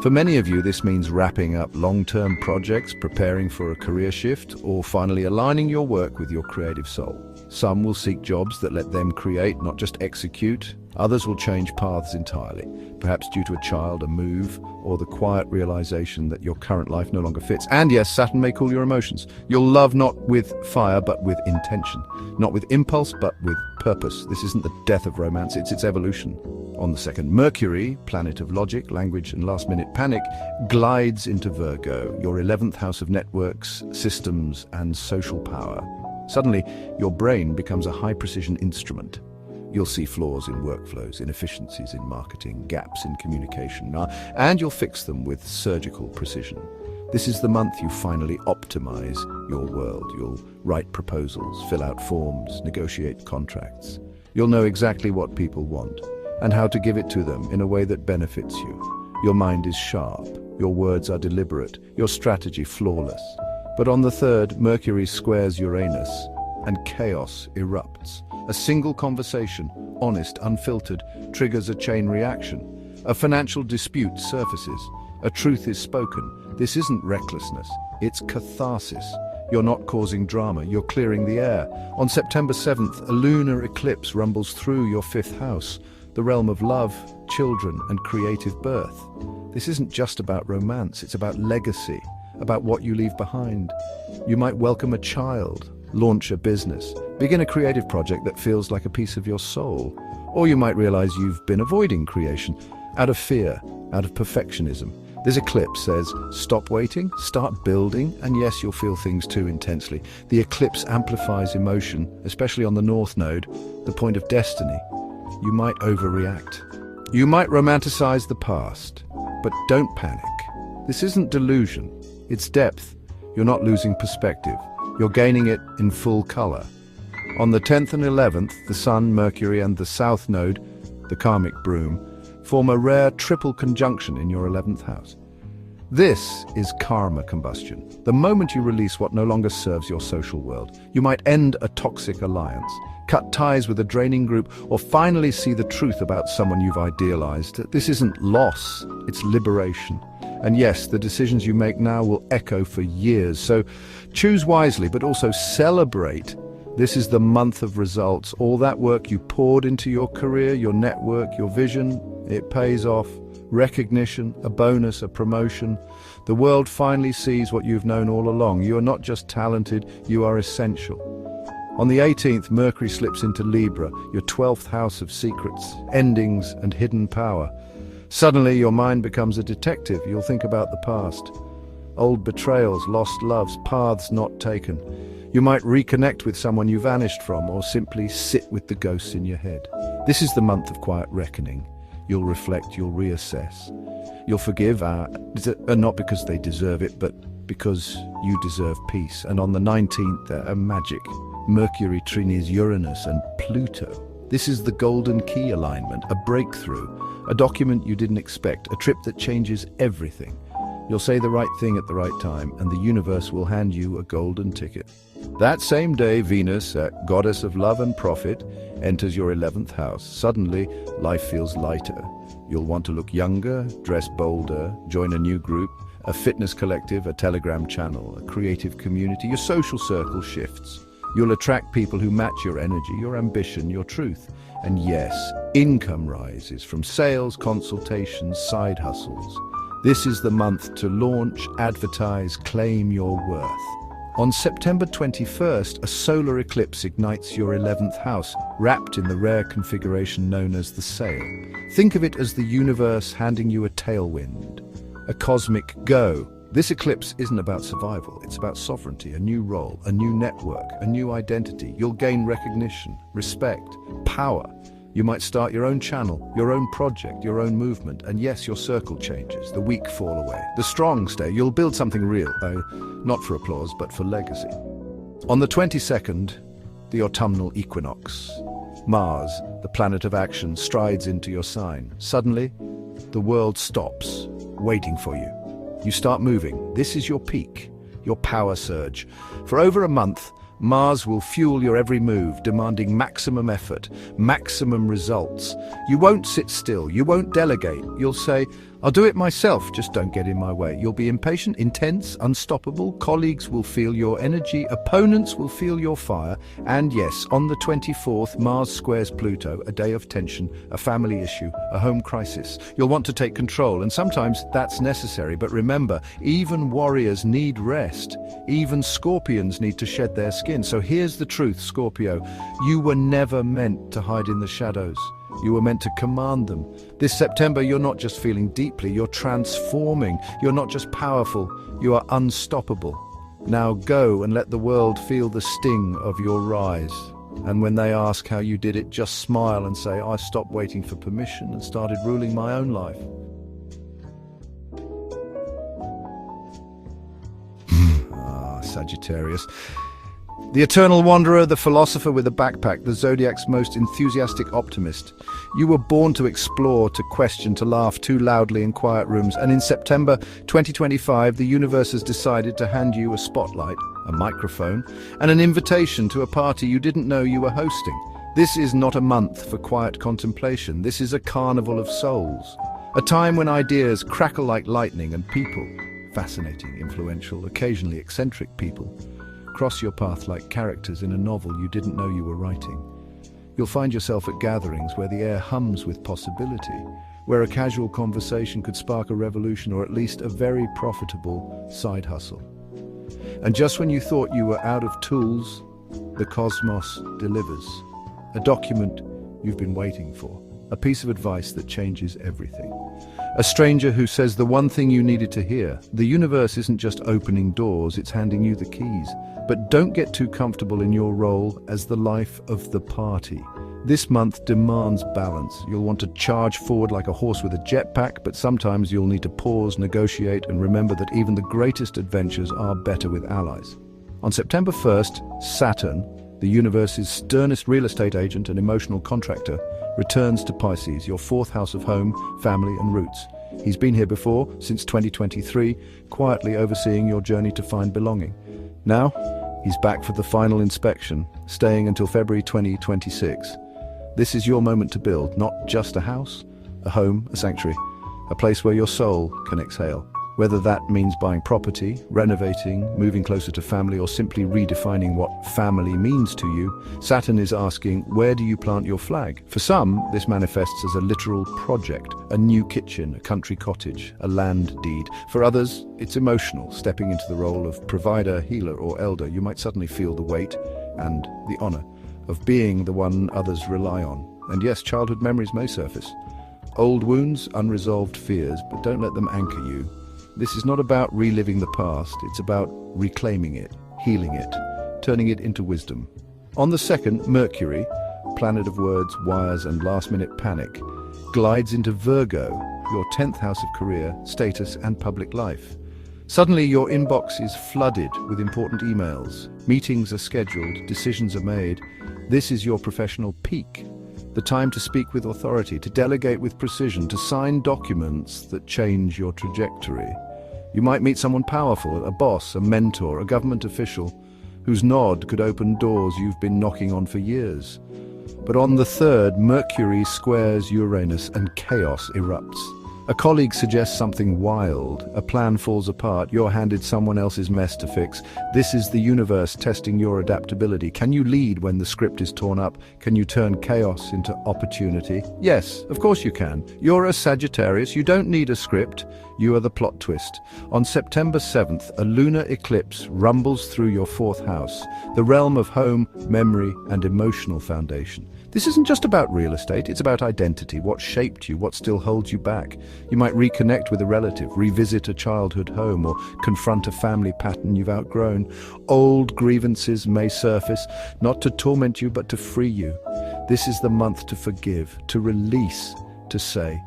Speaker 2: For many of you, this means wrapping up long-term projects, preparing for a career shift, or finally aligning your work with your creative soul. Some will seek jobs that let them create, not just execute. Others will change paths entirely, perhaps due to a child, a move, or the quiet realization that your current life no longer fits. And yes, Saturn may cool your emotions. You'll love not with fire, but with intention. Not with impulse, but with purpose. This isn't the death of romance, it's its evolution. On the 2nd, Mercury, planet of logic, language, and last-minute panic, glides into Virgo, your 11th house of networks, systems, and social power. Suddenly, your brain becomes a high-precision instrument. You'll see flaws in workflows, inefficiencies in marketing, gaps in communication, and you'll fix them with surgical precision. This is the month you finally optimize your world. You'll write proposals, fill out forms, negotiate contracts. You'll know exactly what people want and how to give it to them in a way that benefits you. Your mind is sharp, your words are deliberate, your strategy flawless. But on the 3rd, Mercury squares Uranus, and chaos erupts. A single conversation, honest, unfiltered, triggers a chain reaction. A financial dispute surfaces. A truth is spoken. This isn't recklessness, it's catharsis. You're not causing drama, you're clearing the air. On September 7th, a lunar eclipse rumbles through your 5th house, the realm of love, children, and creative birth. This isn't just about romance, it's about legacy, about what you leave behind. You might welcome a child, launch a business, begin a creative project that feels like a piece of your soul. Or you might realize you've been avoiding creation out of fear, out of perfectionism. This eclipse says, stop waiting, start building, and yes, you'll feel things too intensely. The eclipse amplifies emotion, especially on the North Node, the point of destiny. You might overreact. You might romanticize the past, but don't panic. This isn't delusion, it's depth. You're not losing perspective. You're gaining it in full color. On the 10th and 11th, the Sun, Mercury, and the South Node, the karmic broom, form a rare triple conjunction in your 11th house. This is karma combustion. The moment you release what no longer serves your social world, you might end a toxic alliance, cut ties with a draining group, or finally see the truth about someone you've idealized. This isn't loss, it's liberation. And yes, the decisions you make now will echo for years, so choose wisely, but also celebrate. This is the month of results. All that work you poured into your career, your network, your vision, it pays off. Recognition, a bonus, a promotion. The world finally sees what you've known all along. You are not just talented, you are essential. On the 18th, Mercury slips into Libra, your 12th house of secrets, endings, and hidden power. Suddenly, your mind becomes a detective. You'll think about the past. Old betrayals, lost loves, paths not taken. You might reconnect with someone you vanished from, or simply sit with the ghosts in your head. This is the month of quiet reckoning. You'll reflect, you'll reassess. You'll forgive, not because they deserve it, but because you deserve peace. And on the 19th, a magic. Mercury trines Uranus and Pluto. This is the golden key alignment, a breakthrough, a document you didn't expect, a trip that changes everything. You'll say the right thing at the right time, and the universe will hand you a golden ticket. That same day, Venus, goddess of love and profit, enters your 11th house. Suddenly, life feels lighter. You'll want to look younger, dress bolder, join a new group, a fitness collective, a Telegram channel, a creative community. Your social circle shifts. You'll attract people who match your energy, your ambition, your truth. And yes, income rises from sales, consultations, side hustles. This is the month to launch, advertise, claim your worth. On September 21st, a solar eclipse ignites your 11th house, wrapped in the rare configuration known as the sail. Think of it as the universe handing you a tailwind, a cosmic go. This eclipse isn't about survival, it's about sovereignty, a new role, a new network, a new identity. You'll gain recognition, respect, power. You might start your own channel, your own project, your own movement, and yes, your circle changes. The weak fall away. The strong stay. You'll build something real, not for applause, but for legacy. On the 22nd, the autumnal equinox. Mars, the planet of action, strides into your sign. Suddenly, the world stops, waiting for you. You start moving. This is your peak, your power surge. For over a month, Mars will fuel your every move, demanding maximum effort, maximum results. You won't sit still, you won't delegate. You'll say, I'll do it myself, just don't get in my way. You'll be impatient, intense, unstoppable. Colleagues will feel your energy, opponents will feel your fire. And yes, on the 24th, Mars squares Pluto, a day of tension, a family issue, a home crisis. You'll want to take control, and sometimes that's necessary. But remember, even warriors need rest. Even scorpions need to shed their skin. So here's the truth, Scorpio. You were never meant to hide in the shadows. You were meant to command them. This September, you're not just feeling deeply, you're transforming. You're not just powerful, you are unstoppable. Now go and let the world feel the sting of your rise. And when they ask how you did it, just smile and say, I stopped waiting for permission and started ruling my own life. Sagittarius. The eternal wanderer, the philosopher with a backpack, the zodiac's most enthusiastic optimist. You were born to explore, to question, to laugh too loudly in quiet rooms. And in September 2025, the universe has decided to hand you a spotlight, a microphone, and an invitation to a party you didn't know you were hosting. This is not a month for quiet contemplation. This is a carnival of souls. A time when ideas crackle like lightning and people, fascinating, influential, occasionally eccentric people, cross your path like characters in a novel you didn't know you were writing. You'll find yourself at gatherings where the air hums with possibility, where a casual conversation could spark a revolution or at least a very profitable side hustle. And just when you thought you were out of tools, the cosmos delivers. A document you've been waiting for, a piece of advice that changes everything. A stranger who says the one thing you needed to hear. The universe isn't just opening doors, it's handing you the keys. But don't get too comfortable in your role as the life of the party. This month demands balance. You'll want to charge forward like a horse with a jetpack, but sometimes you'll need to pause, negotiate, and remember that even the greatest adventures are better with allies. On September 1st, Saturn, the universe's sternest real estate agent and emotional contractor, returns to Pisces, your fourth house of home, family, and roots. He's been here before, since 2023, quietly overseeing your journey to find belonging. Now, he's back for the final inspection, staying until February 2026. This is your moment to build, not just a house, a home, a sanctuary, a place where your soul can exhale. Whether that means buying property, renovating, moving closer to family, or simply redefining what family means to you, Saturn is asking, where do you plant your flag? For some, this manifests as a literal project, a new kitchen, a country cottage, a land deed. For others, it's emotional, stepping into the role of provider, healer, or elder. You might suddenly feel the weight and the honor of being the one others rely on. And yes, childhood memories may surface. Old wounds, unresolved fears, but don't let them anchor you. This is not about reliving the past, it's about reclaiming it, healing it, turning it into wisdom. On the 2nd, Mercury, planet of words, wires, and last-minute panic, glides into Virgo, your 10th house of career, status, and public life. Suddenly your inbox is flooded with important emails. Meetings are scheduled, decisions are made. This is your professional peak. The time to speak with authority, to delegate with precision, to sign documents that change your trajectory. You might meet someone powerful, a boss, a mentor, a government official, whose nod could open doors you've been knocking on for years. But on the 3rd, Mercury squares Uranus and chaos erupts. A colleague suggests something wild, a plan falls apart, you're handed someone else's mess to fix. This is the universe testing your adaptability. Can you lead when the script is torn up? Can you turn chaos into opportunity? Yes, of course you can. You're a Sagittarius, you don't need a script, you are the plot twist. On September 7th, a lunar eclipse rumbles through your 4th house, the realm of home, memory, and emotional foundation. This isn't just about real estate, it's about identity, what shaped you, what still holds you back. You might reconnect with a relative, revisit a childhood home, or confront a family pattern you've outgrown. Old grievances may surface, not to torment you, but to free you. This is the month to forgive, to release, to say,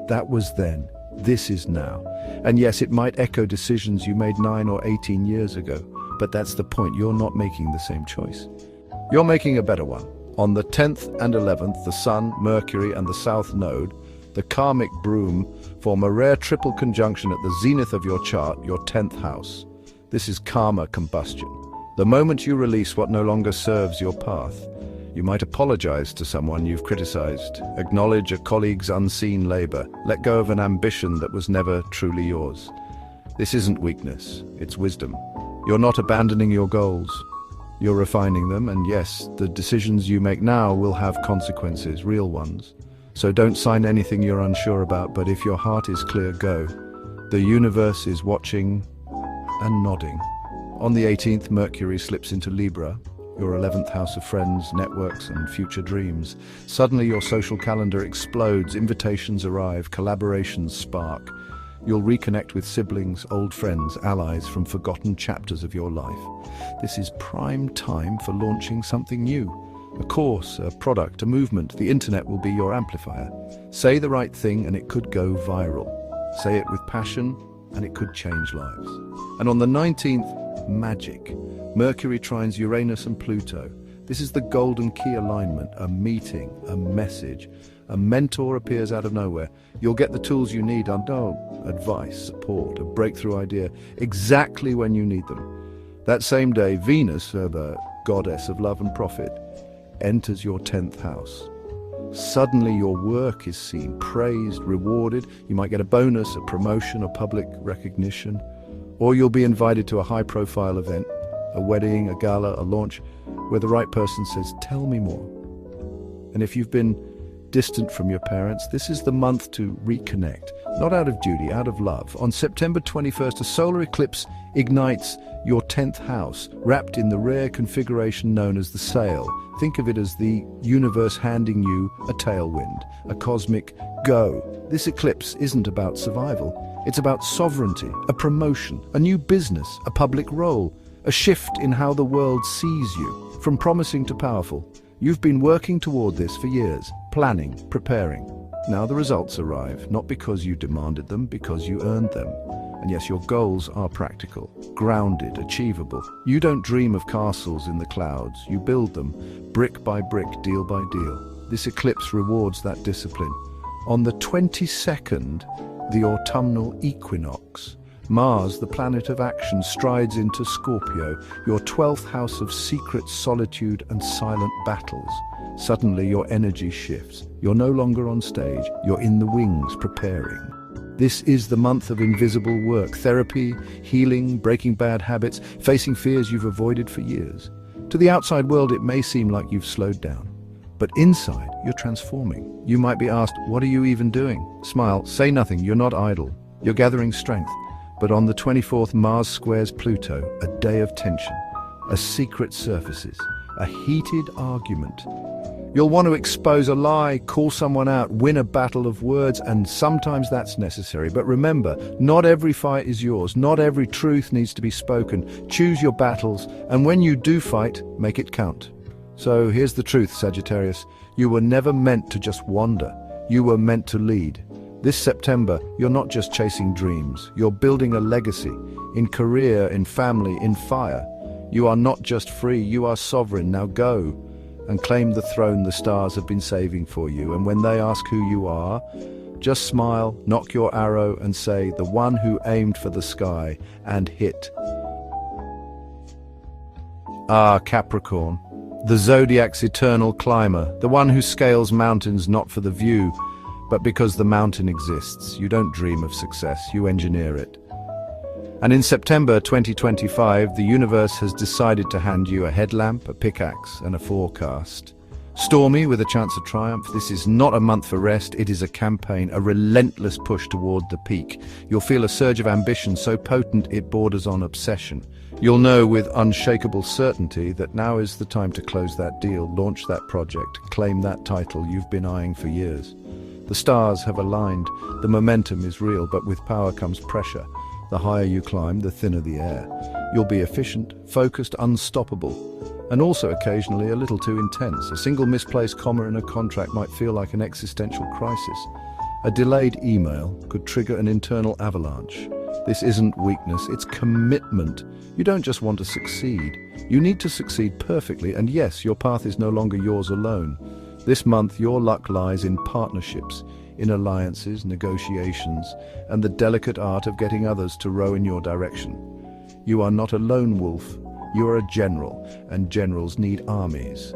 Speaker 2: that was then, this is now. And yes, it might echo decisions you made 9 or 18 years ago, but that's the point, you're not making the same choice. You're making a better one. On the 10th and 11th, the Sun, Mercury, and the South Node, the karmic broom, form a rare triple conjunction at the zenith of your chart, your 10th house. This is karma combustion. The moment you release what no longer serves your path, you might apologize to someone you've criticized, acknowledge a colleague's unseen labor, let go of an ambition that was never truly yours. This isn't weakness, it's wisdom. You're not abandoning your goals. You're refining them, and yes, the decisions you make now will have consequences, real ones. So don't sign anything you're unsure about, but if your heart is clear, go. The universe is watching and nodding. On the 18th, Mercury slips into Libra, your 11th house of friends, networks, and future dreams. Suddenly your social calendar explodes, invitations arrive, collaborations spark. You'll reconnect with siblings, old friends, allies from forgotten chapters of your life. This is prime time for launching something new. A course, a product, a movement. The internet will be your amplifier. Say the right thing and it could go viral. Say it with passion and it could change lives. And on the 19th, magic. Mercury trines Uranus and Pluto. This is the golden key alignment, a meeting, a message. A mentor appears out of nowhere. You'll get the tools you need, advice, support, a breakthrough idea, exactly when you need them. That same day, Venus, the goddess of love and profit, enters your 10th house. Suddenly your work is seen, praised, rewarded. You might get a bonus, a promotion, or public recognition. Or you'll be invited to a high-profile event, a wedding, a gala, a launch, where the right person says, tell me more. And if you've been distant from your parents, this is the month to reconnect, not out of duty, out of love. On September 21st, a solar eclipse ignites your 10th house, wrapped in the rare configuration known as the sail. Think of it as the universe handing you a tailwind, a cosmic go. This eclipse isn't about survival. It's about sovereignty, a promotion, a new business, a public role, a shift in how the world sees you, from promising to powerful. You've been working toward this for years, planning, preparing. Now the results arrive, not because you demanded them, because you earned them. And yes, your goals are practical, grounded, achievable. You don't dream of castles in the clouds, you build them, brick by brick, deal by deal. This eclipse rewards that discipline. On the 22nd, the autumnal equinox, Mars, the planet of action, strides into Scorpio, your 12th house of secret solitude and silent battles. Suddenly your energy shifts. You're no longer on stage, you're in the wings, preparing. This is the month of invisible work, therapy, healing, breaking bad habits, facing fears you've avoided for years. To the outside world, it may seem like you've slowed down. But inside, you're transforming. You might be asked, what are you even doing? Smile, say nothing, you're not idle. You're gathering strength. But on the 24th, Mars squares Pluto, a day of tension. A secret surfaces, a heated argument. You'll want to expose a lie, call someone out, win a battle of words, and sometimes that's necessary. But remember, not every fight is yours. Not every truth needs to be spoken. Choose your battles, and when you do fight, make it count. So here's the truth, Sagittarius. You were never meant to just wander. You were meant to lead. This September, you're not just chasing dreams, you're building a legacy, in career, in family, in fire. You are not just free, you are sovereign. Now go and claim the throne the stars have been saving for you. And when they ask who you are, just smile, knock your arrow and say, the one who aimed for the sky and hit. Ah, Capricorn, the zodiac's eternal climber, the one who scales mountains not for the view, but because the mountain exists. You don't dream of success, you engineer it. And in September 2025, the universe has decided to hand you a headlamp, a pickaxe, and a forecast. Stormy with a chance of triumph, this is not a month for rest, it is a campaign, a relentless push toward the peak. You'll feel a surge of ambition so potent it borders on obsession. You'll know with unshakable certainty that now is the time to close that deal, launch that project, claim that title you've been eyeing for years. The stars have aligned, the momentum is real, but with power comes pressure. The higher you climb, the thinner the air. You'll be efficient, focused, unstoppable, and also occasionally a little too intense. A single misplaced comma in a contract might feel like an existential crisis. A delayed email could trigger an internal avalanche. This isn't weakness, it's commitment. You don't just want to succeed. You need to succeed perfectly, and yes, your path is no longer yours alone. This month, your luck lies in partnerships, in alliances, negotiations, and the delicate art of getting others to row in your direction. You are not a lone wolf, you are a general, and generals need armies.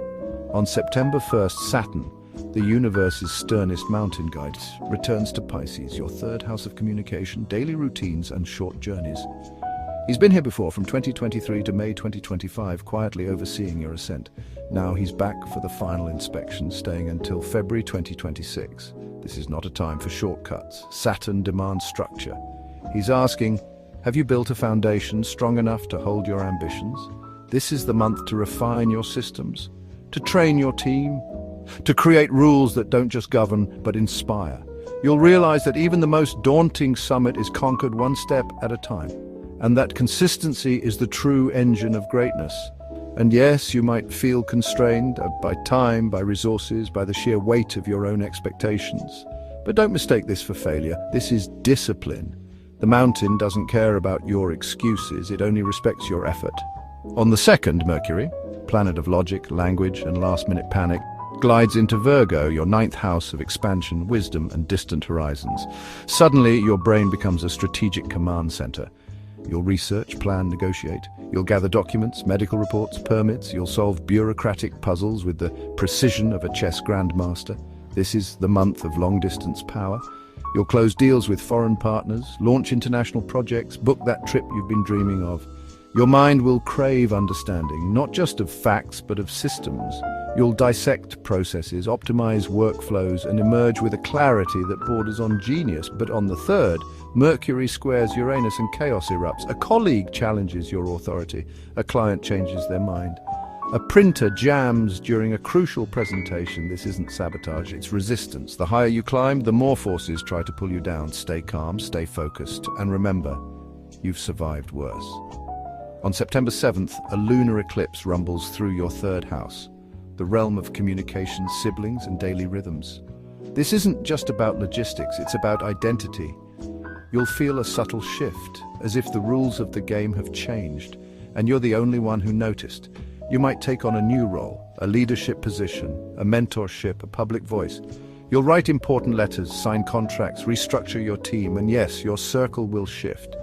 Speaker 2: On September 1st, Saturn, the universe's sternest mountain guide, returns to Pisces, your third house of communication, daily routines, and short journeys. He's been here before, from 2023 to May 2025, quietly overseeing your ascent. Now he's back for the final inspection, staying until February 2026. This is not a time for shortcuts. Saturn demands structure. He's asking, have you built a foundation strong enough to hold your ambitions? This is the month to refine your systems, to train your team, to create rules that don't just govern, but inspire. You'll realize that even the most daunting summit is conquered one step at a time, and that consistency is the true engine of greatness. And yes, you might feel constrained by time, by resources, by the sheer weight of your own expectations. But don't mistake this for failure. This is discipline. The mountain doesn't care about your excuses, it only respects your effort. On the 2nd, Mercury, planet of logic, language, and last-minute panic, glides into Virgo, your 9th house of expansion, wisdom, and distant horizons. Suddenly, your brain becomes a strategic command center. You'll research, plan, negotiate. You'll gather documents, medical reports, permits. You'll solve bureaucratic puzzles with the precision of a chess grandmaster. This is the month of long-distance power. You'll close deals with foreign partners, launch international projects, book that trip you've been dreaming of. Your mind will crave understanding, not just of facts, but of systems. You'll dissect processes, optimize workflows, and emerge with a clarity that borders on genius. But on the 3rd, Mercury squares Uranus and chaos erupts. A colleague challenges your authority. A client changes their mind. A printer jams during a crucial presentation. This isn't sabotage, it's resistance. The higher you climb, the more forces try to pull you down. Stay calm, stay focused, and remember, you've survived worse. On September 7th, a lunar eclipse rumbles through your 3rd house, the realm of communication, siblings, and daily rhythms. This isn't just about logistics, it's about identity. You'll feel a subtle shift, as if the rules of the game have changed, and you're the only one who noticed. You might take on a new role, a leadership position, a mentorship, a public voice. You'll write important letters, sign contracts, restructure your team, and yes, your circle will shift.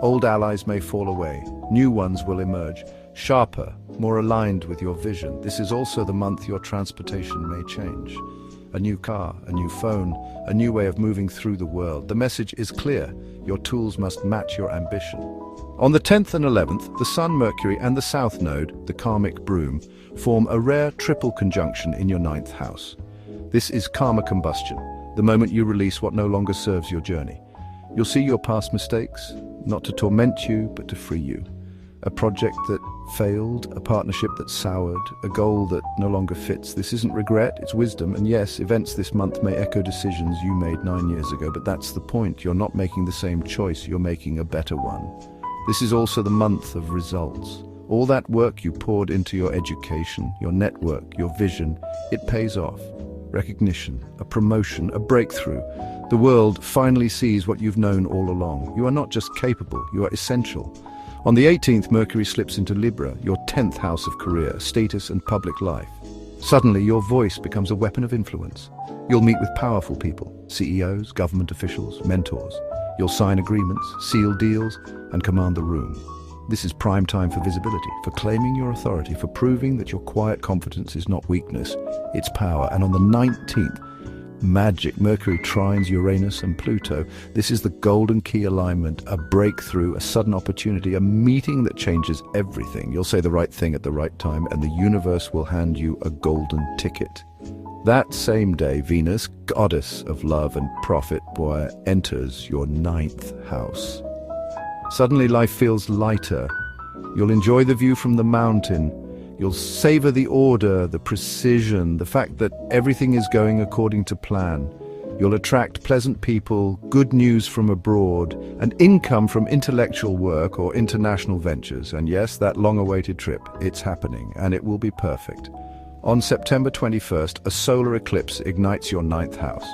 Speaker 2: Old allies may fall away, new ones will emerge, sharper, more aligned with your vision. This is also the month your transportation may change. A new car, a new phone, a new way of moving through the world. The message is clear. Your tools must match your ambition. On the 10th and 11th, the Sun, Mercury, and the South Node, the karmic broom, form a rare triple conjunction in your 9th house. This is karma combustion, the moment you release what no longer serves your journey. You'll see your past mistakes, not to torment you, but to free you. A project that failed, a partnership that soured, a goal that no longer fits. This isn't regret, it's wisdom. And yes, events this month may echo decisions you made 9 years ago, but that's the point. You're not making the same choice, you're making a better one. This is also the month of results. All that work you poured into your education, your network, your vision, it pays off. recognition, a promotion, a breakthrough. The world finally sees what you've known all along. You are not just capable, you are essential. On the 18th, Mercury slips into Libra, your 10th house of career, status and public life. Suddenly, your voice becomes a weapon of influence. You'll meet with powerful people, CEOs, government officials, mentors. You'll sign agreements, seal deals, and command the room. This is prime time for visibility, for claiming your authority, for proving that your quiet confidence is not weakness, it's power. And on the 19th, magic, Mercury trines Uranus and Pluto. This is the golden key alignment, a breakthrough, a sudden opportunity, a meeting that changes everything. You'll say the right thing at the right time, and the universe will hand you a golden ticket. That same day, Venus, goddess of love and profit, enters your 9th house. Suddenly life feels lighter. You'll enjoy the view from the mountain. You'll savor the order, the precision, the fact that everything is going according to plan. You'll attract pleasant people, good news from abroad, and income from intellectual work or international ventures. And yes, that long-awaited trip, it's happening, and it will be perfect. On September 21st, a solar eclipse ignites your 9th house,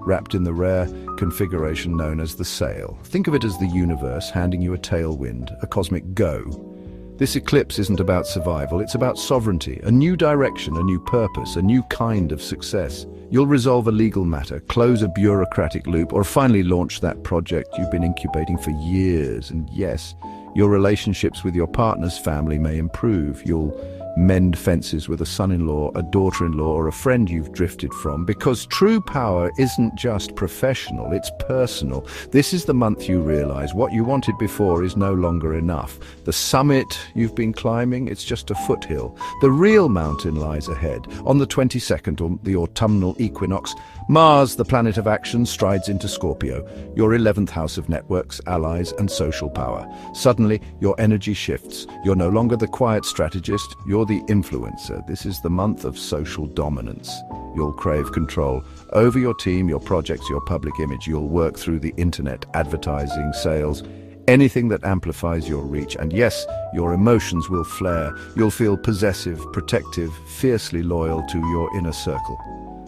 Speaker 2: wrapped in the rare configuration known as the sail. Think of it as the universe handing you a tailwind, a cosmic go. This eclipse isn't about survival, it's about sovereignty, a new direction, a new purpose, a new kind of success. You'll resolve a legal matter, close a bureaucratic loop, or finally launch that project you've been incubating for years. And yes, your relationships with your partner's family may improve. You'll mend fences with a son-in-law, a daughter-in-law, or a friend you've drifted from, because true power isn't just professional, it's personal. This is the month you realize what you wanted before is no longer enough. The summit you've been climbing, it's just a foothill. The real mountain lies ahead. On the 22nd, or the autumnal equinox, Mars, the planet of action, strides into Scorpio, your 11th house of networks, allies, and social power. Suddenly, your energy shifts. You're no longer the quiet strategist, you're the influencer. This is the month of social dominance. You'll crave control over your team, your projects, your public image. You'll work through the internet, advertising, sales, anything that amplifies your reach. And yes, your emotions will flare. You'll feel possessive, protective, fiercely loyal to your inner circle.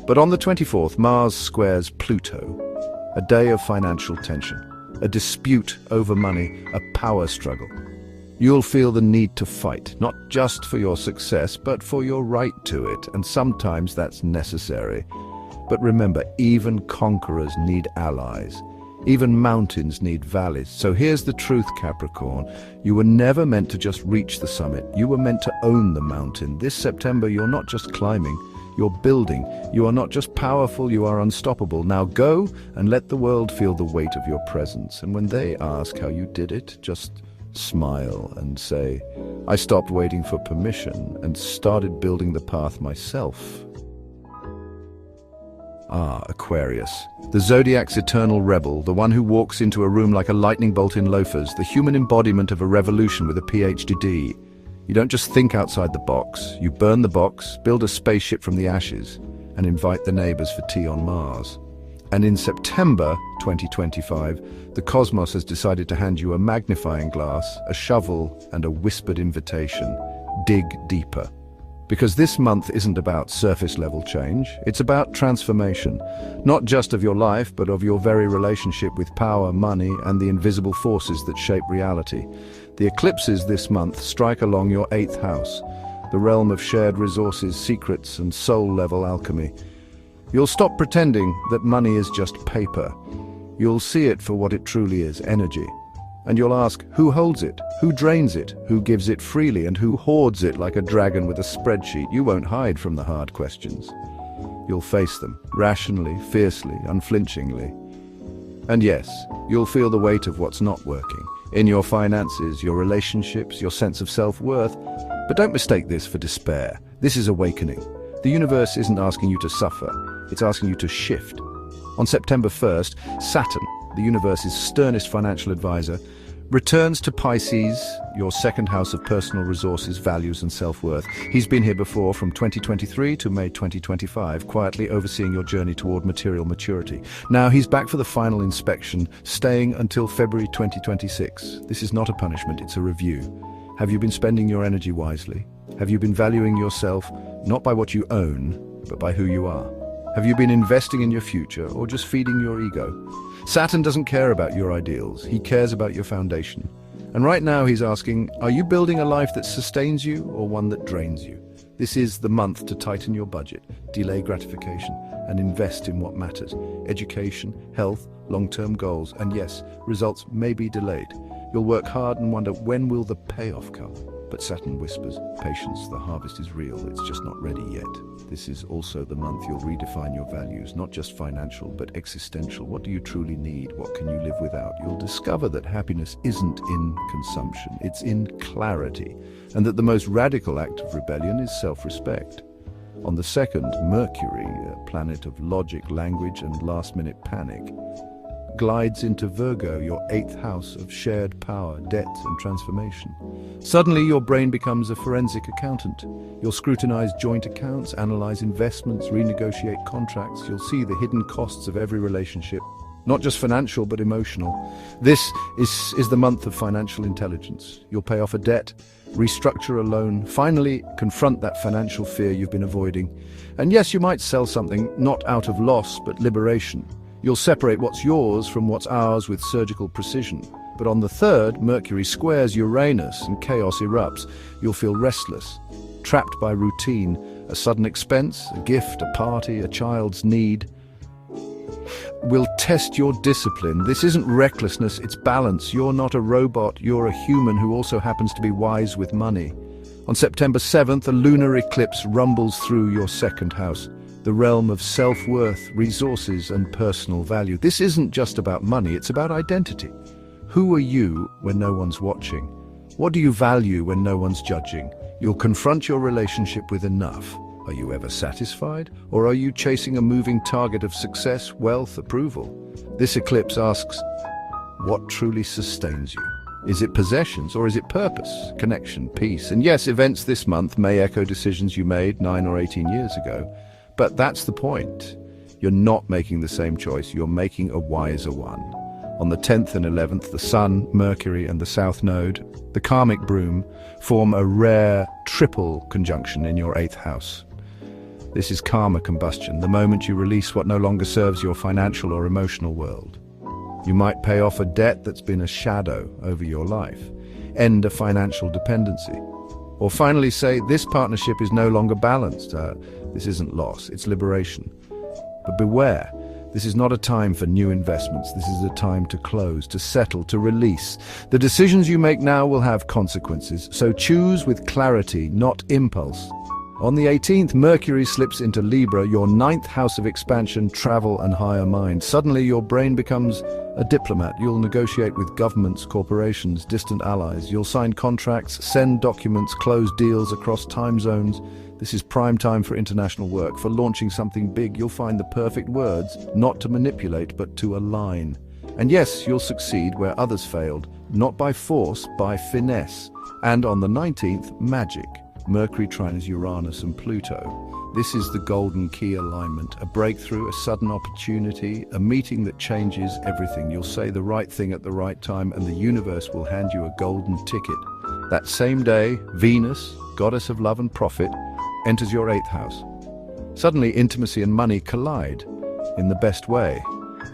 Speaker 2: But on the 24th, Mars squares Pluto, a day of financial tension, a dispute over money, a power struggle. You'll feel the need to fight, not just for your success, but for your right to it, and sometimes that's necessary. But remember, even conquerors need allies. Even mountains need valleys. So here's the truth, Capricorn. You were never meant to just reach the summit. You were meant to own the mountain. This September, you're not just climbing, you're building. You are not just powerful, you are unstoppable. Now go and let the world feel the weight of your presence. And when they ask how you did it, just smile and say, I stopped waiting for permission and started building the path myself. Aquarius. The zodiac's eternal rebel, the one who walks into a room like a lightning bolt in loafers, the human embodiment of a revolution with a PhD. You don't just think outside the box, you burn the box, build a spaceship from the ashes, and invite the neighbors for tea on Mars. And in September 2025, the cosmos has decided to hand you a magnifying glass, a shovel, and a whispered invitation. Dig deeper. Because this month isn't about surface-level change, it's about transformation, not just of your life, but of your very relationship with power, money, and the invisible forces that shape reality. The eclipses this month strike along your 8th house, the realm of shared resources, secrets, and soul-level alchemy. You'll stop pretending that money is just paper. You'll see it for what it truly is, energy. And you'll ask, who holds it? Who drains it? Who gives it freely? And who hoards it like a dragon with a spreadsheet? You won't hide from the hard questions. You'll face them, rationally, fiercely, unflinchingly. And yes, you'll feel the weight of what's not working. In your finances, your relationships, your sense of self-worth. But don't mistake this for despair. This is awakening. The universe isn't asking you to suffer. It's asking you to shift. On September 1st, Saturn, the universe's sternest financial advisor, returns to Pisces, your 2nd house of personal resources, values, and self-worth. He's been here before from 2023 to May 2025, quietly overseeing your journey toward material maturity. Now he's back for the final inspection, staying until February 2026. This is not a punishment, it's a review. Have you been spending your energy wisely? Have you been valuing yourself, not by what you own, but by who you are? Have you been investing in your future or just feeding your ego? Saturn doesn't care about your ideals, he cares about your foundation. And right now he's asking, are you building a life that sustains you or one that drains you? This is the month to tighten your budget, delay gratification, and invest in what matters. Education, health, long-term goals, and yes, results may be delayed. You'll work hard and wonder, when will the payoff come? But Saturn whispers, patience, the harvest is real, it's just not ready yet. This is also the month you'll redefine your values, not just financial, but existential. What do you truly need? What can you live without? You'll discover that happiness isn't in consumption, it's in clarity, and that the most radical act of rebellion is self-respect. On the 2nd, Mercury, a planet of logic, language, and last-minute panic, glides into Virgo, your 8th house of shared power, debt, and transformation. Suddenly, your brain becomes a forensic accountant. You'll scrutinize joint accounts, analyze investments, renegotiate contracts. You'll see the hidden costs of every relationship, not just financial, but emotional. This is the month of financial intelligence. You'll pay off a debt, restructure a loan, finally confront that financial fear you've been avoiding. And yes, you might sell something, not out of loss, but liberation. You'll separate what's yours from what's ours with surgical precision. But on the 3rd, Mercury squares Uranus and chaos erupts. You'll feel restless, trapped by routine, a sudden expense, a gift, a party, a child's need. Will test your discipline. This isn't recklessness, it's balance. You're not a robot, you're a human who also happens to be wise with money. On September 7th, a lunar eclipse rumbles through your 2nd house, the realm of self-worth, resources, and personal value. This isn't just about money, it's about identity. Who are you when no one's watching? What do you value when no one's judging? You'll confront your relationship with enough. Are you ever satisfied? Or are you chasing a moving target of success, wealth, approval? This eclipse asks, what truly sustains you? Is it possessions or is it purpose, connection, peace? And yes, events this month may echo decisions you made 9 or 18 years ago. But that's the point. You're not making the same choice, you're making a wiser one. On the 10th and 11th, the Sun, Mercury, and the South Node, the karmic broom, form a rare triple conjunction in your 8th house. This is karma combustion, the moment you release what no longer serves your financial or emotional world. You might pay off a debt that's been a shadow over your life, end a financial dependency, or finally say, this partnership is no longer balanced. This isn't loss, it's liberation. But beware, this is not a time for new investments. This is a time to close, to settle, to release. The decisions you make now will have consequences, so choose with clarity, not impulse. On the 18th, Mercury slips into Libra, your 9th house of expansion, travel, and higher mind. Suddenly, your brain becomes a diplomat. You'll negotiate with governments, corporations, distant allies. You'll sign contracts, send documents, close deals across time zones. This is prime time for international work. For launching something big, you'll find the perfect words, not to manipulate, but to align. And yes, you'll succeed where others failed, not by force, by finesse. And on the 19th, magic. Mercury trines Uranus and Pluto. This is the golden key alignment, a breakthrough, a sudden opportunity, a meeting that changes everything. You'll say the right thing at the right time and the universe will hand you a golden ticket. That same day, Venus, goddess of love and profit, enters your 8th house. Suddenly, intimacy and money collide in the best way.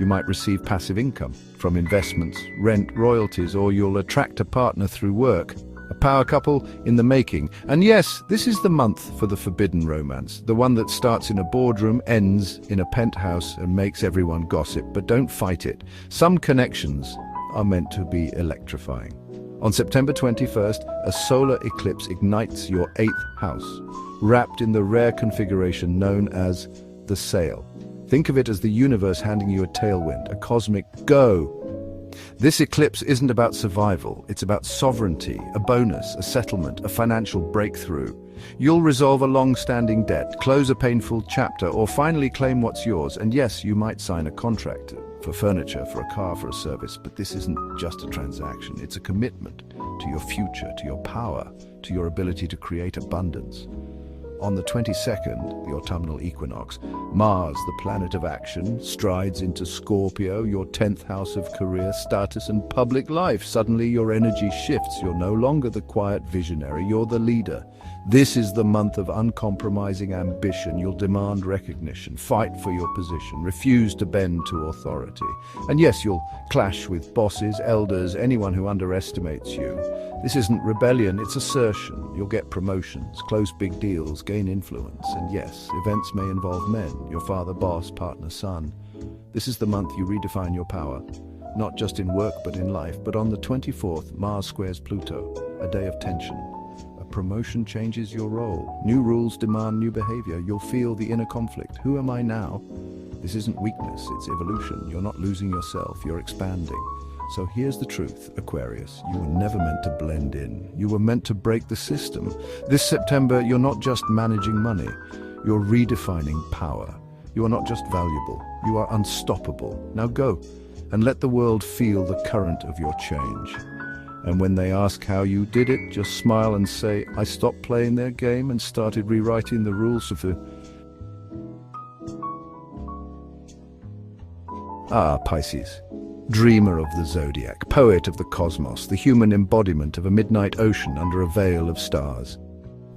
Speaker 2: You might receive passive income from investments, rent, royalties, or you'll attract a partner through work. A power couple in the making. And yes, this is the month for the forbidden romance, the one that starts in a boardroom, ends in a penthouse, and makes everyone gossip. But don't fight it. Some connections are meant to be electrifying. On September 21st, a solar eclipse ignites your 8th house, wrapped in the rare configuration known as the sail. Think of it as the universe handing you a tailwind, a cosmic go. This eclipse isn't about survival, it's about sovereignty, a bonus, a settlement, a financial breakthrough. You'll resolve a long-standing debt, close a painful chapter, or finally claim what's yours. And yes, you might sign a contract for furniture, for a car, for a service, but this isn't just a transaction, it's a commitment to your future, to your power, to your ability to create abundance. On the 22nd, the autumnal equinox, Mars, the planet of action, strides into Scorpio, your 10th house of career, status and public life. Suddenly your energy shifts. You're no longer the quiet visionary, you're the leader. This is the month of uncompromising ambition. You'll demand recognition, fight for your position, refuse to bend to authority. And yes, you'll clash with bosses, elders, anyone who underestimates you. This isn't rebellion, it's assertion. You'll get promotions, close big deals, gain influence. And yes, events may involve men, your father, boss, partner, son. This is the month you redefine your power, not just in work but in life. But on the 24th, Mars squares Pluto, a day of tension. Promotion changes your role. New rules demand new behavior. You'll feel the inner conflict. Who am I now? This isn't weakness, it's evolution. You're not losing yourself, you're expanding. So here's the truth, Aquarius. You were never meant to blend in. You were meant to break the system. This September, you're not just managing money. You're redefining power. You are not just valuable. You are unstoppable. Now go and let the world feel the current of your change. And when they ask how you did it, just smile and say, I stopped playing their game and started rewriting the rules of the... Pisces. Dreamer of the zodiac, poet of the cosmos, the human embodiment of a midnight ocean under a veil of stars.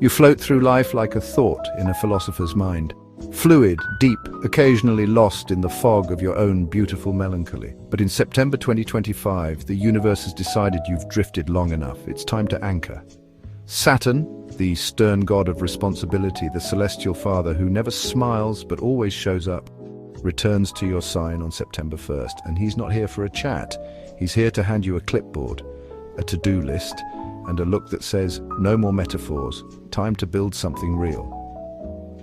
Speaker 2: You float through life like a thought in a philosopher's mind. Fluid, deep, occasionally lost in the fog of your own beautiful melancholy. But in September 2025, the universe has decided you've drifted long enough. It's time to anchor. Saturn, the stern god of responsibility, the celestial father who never smiles but always shows up, returns to your sign on September 1st. And he's not here for a chat. He's here to hand you a clipboard, a to-do list, and a look that says, no more metaphors, time to build something real.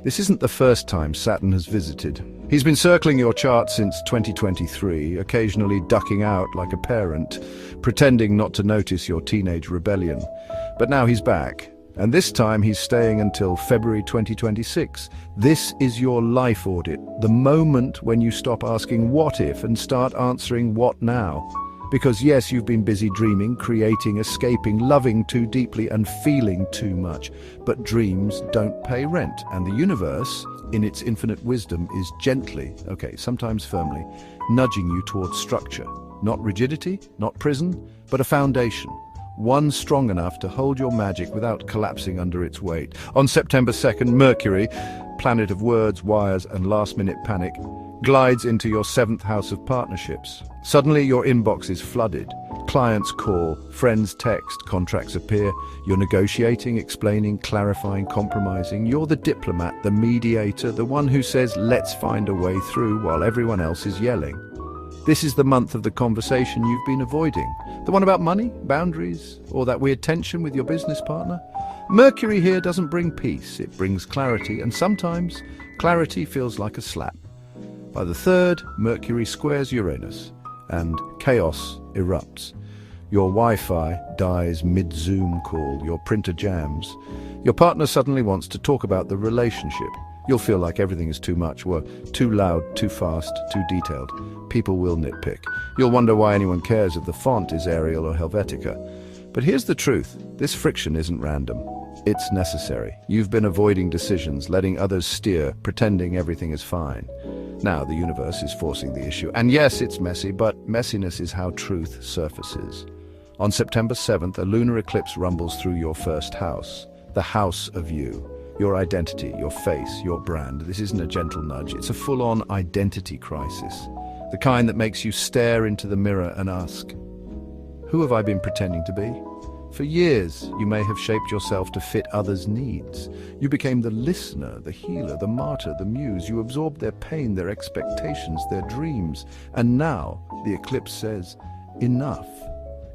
Speaker 2: This isn't the first time Saturn has visited. He's been circling your chart since 2023, occasionally ducking out like a parent, pretending not to notice your teenage rebellion. But now he's back, and this time he's staying until February 2026. This is your life audit, the moment when you stop asking what if and start answering what now. Because yes, you've been busy dreaming, creating, escaping, loving too deeply and feeling too much. But dreams don't pay rent, and the universe, in its infinite wisdom, is gently, sometimes firmly, nudging you towards structure. Not rigidity, not prison, but a foundation. One strong enough to hold your magic without collapsing under its weight. On September 2nd, Mercury, planet of words, wires and last-minute panic, glides into your 7th house of partnerships. Suddenly your inbox is flooded. Clients call, friends text, contracts appear. You're negotiating, explaining, clarifying, compromising. You're the diplomat, the mediator, the one who says, let's find a way through while everyone else is yelling. This is the month of the conversation you've been avoiding. The one about money, boundaries, or that weird tension with your business partner. Mercury here doesn't bring peace, it brings clarity, and sometimes clarity feels like a slap. By the 3rd, Mercury squares Uranus, and chaos erupts. Your Wi-Fi dies mid-Zoom call, your printer jams. Your partner suddenly wants to talk about the relationship. You'll feel like everything is too much, too loud, too fast, too detailed. People will nitpick. You'll wonder why anyone cares if the font is Arial or Helvetica. But here's the truth, this friction isn't random. It's necessary. You've been avoiding decisions, letting others steer, pretending everything is fine. Now the universe is forcing the issue. And yes, it's messy, but messiness is how truth surfaces. On September 7th, a lunar eclipse rumbles through your 1st house, the house of you. Your identity, your face, your brand. This isn't a gentle nudge, it's a full-on identity crisis. The kind that makes you stare into the mirror and ask, who have I been pretending to be? For years, you may have shaped yourself to fit others' needs. You became the listener, the healer, the martyr, the muse. You absorbed their pain, their expectations, their dreams. And now, the eclipse says, enough.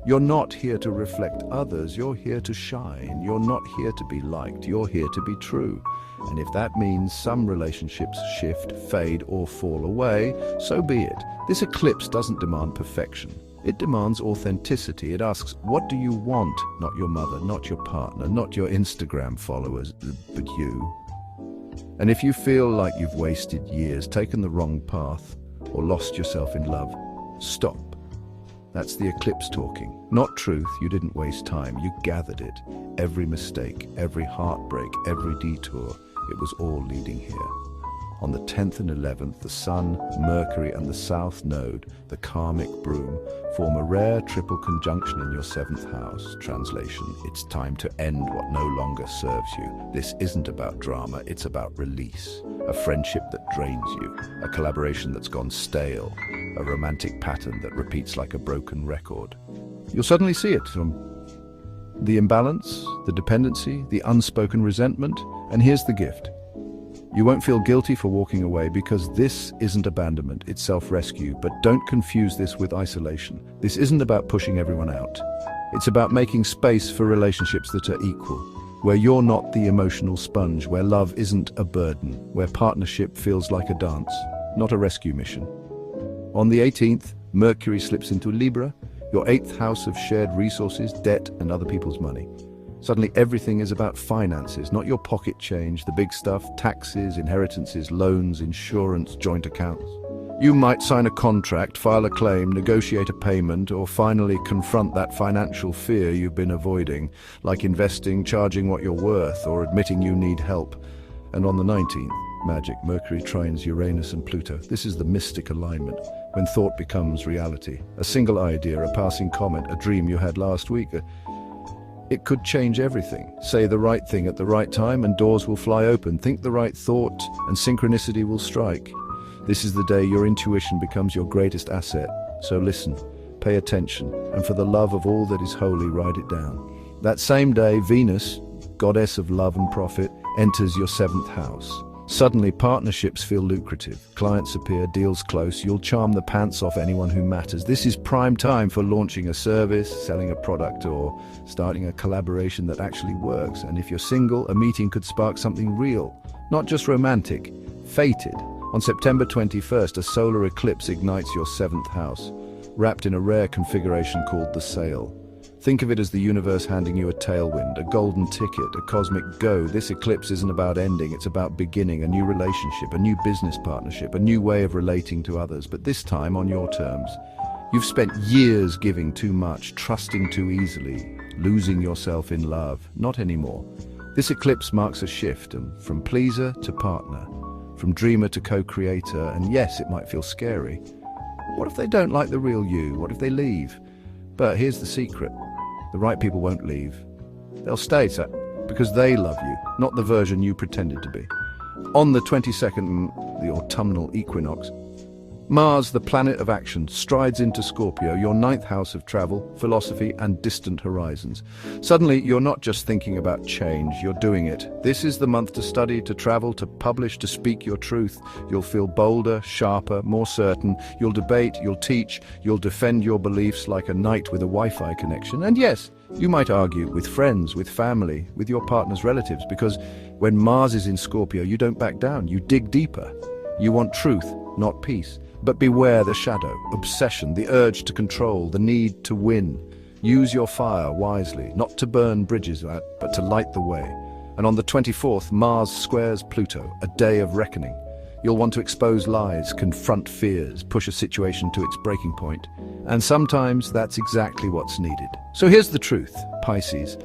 Speaker 2: You're not here to reflect others, you're here to shine. You're not here to be liked, you're here to be true. And if that means some relationships shift, fade, or fall away, so be it. This eclipse doesn't demand perfection. It demands authenticity. It asks, what do you want? Not your mother, not your partner, not your Instagram followers, but you. And if you feel like you've wasted years, taken the wrong path, or lost yourself in love, stop. That's the eclipse talking. Not truth, you didn't waste time, you gathered it. Every mistake, every heartbreak, every detour. it was all leading here. On the 10th and 11th, the Sun, Mercury and the South Node, the karmic broom, form a rare triple conjunction in your 7th house. Translation, it's time to end what no longer serves you. This isn't about drama, it's about release. A friendship that drains you, a collaboration that's gone stale, a romantic pattern that repeats like a broken record. You'll suddenly see it from the imbalance, the dependency, the unspoken resentment, and here's the gift. You won't feel guilty for walking away because this isn't abandonment, it's self-rescue. But don't confuse this with isolation. This isn't about pushing everyone out. It's about making space for relationships that are equal, where you're not the emotional sponge, where love isn't a burden, where partnership feels like a dance, not a rescue mission. On the 18th, Mercury slips into Libra, your 8th house of shared resources, debt, and other people's money. Suddenly everything is about finances, not your pocket change, the big stuff, taxes, inheritances, loans, insurance, joint accounts. You might sign a contract, file a claim, negotiate a payment, or finally confront that financial fear you've been avoiding, like investing, charging what you're worth, or admitting you need help. And on the 19th, magic, Mercury trines Uranus and Pluto. This is the mystic alignment, when thought becomes reality. A single idea, a passing comment, a dream you had last week. It could change everything. Say the right thing at the right time and doors will fly open. Think the right thought and synchronicity will strike. This is the day your intuition becomes your greatest asset. So listen, pay attention, and for the love of all that is holy, write it down. That same day, Venus, goddess of love and profit, enters your 7th house. Suddenly, partnerships feel lucrative. Clients appear, deals close. You'll charm the pants off anyone who matters. This is prime time for launching a service, selling a product, or starting a collaboration that actually works. And if you're single, a meeting could spark something real, not just romantic, fated. On September 21st, a solar eclipse ignites your 7th house, wrapped in a rare configuration called the sail. Think of it as the universe handing you a tailwind, a golden ticket, a cosmic go. This eclipse isn't about ending, it's about beginning a new relationship, a new business partnership, a new way of relating to others, but this time on your terms. You've spent years giving too much, trusting too easily, losing yourself in love. Not anymore. This eclipse marks a shift from pleaser to partner, from dreamer to co-creator, and yes, it might feel scary. What if they don't like the real you? What if they leave? But here's the secret. The right people won't leave. They'll stay, because they love you, not the version you pretended to be. On the 22nd, the autumnal equinox, Mars, the planet of action, strides into Scorpio, your 9th house of travel, philosophy, and distant horizons. Suddenly, you're not just thinking about change, you're doing it. This is the month to study, to travel, to publish, to speak your truth. You'll feel bolder, sharper, more certain. You'll debate, you'll teach, you'll defend your beliefs like a knight with a Wi-Fi connection. And yes, you might argue with friends, with family, with your partner's relatives, because when Mars is in Scorpio, you don't back down, you dig deeper. You want truth, not peace. But beware the shadow, obsession, the urge to control, the need to win. Use your fire wisely, not to burn bridges, but to light the way. And on the 24th, Mars squares Pluto, a day of reckoning. You'll want to expose lies, confront fears, push a situation to its breaking point. And sometimes that's exactly what's needed. So here's the truth, Pisces.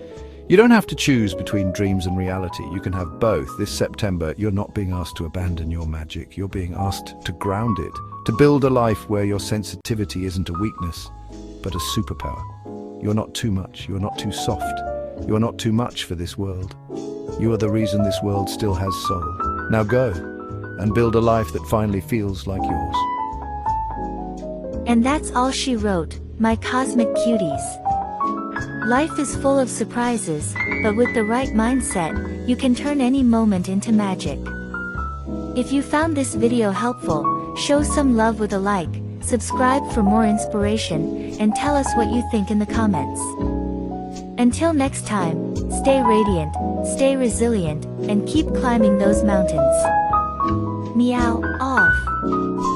Speaker 2: You don't have to choose between dreams and reality. You can have both. This September, you're not being asked to abandon your magic. You're being asked to ground it, to build a life where your sensitivity isn't a weakness, but a superpower. You're not too much. You're not too soft. You're not too much for this world. You are the reason this world still has soul. Now go and build a life that finally feels like yours.
Speaker 1: And that's all she wrote, my cosmic cuties. Life is full of surprises, but with the right mindset, you can turn any moment into magic. If you found this video helpful, show some love with a like, subscribe for more inspiration, and tell us what you think in the comments. Until next time, stay radiant, stay resilient, and keep climbing those mountains. Meow off.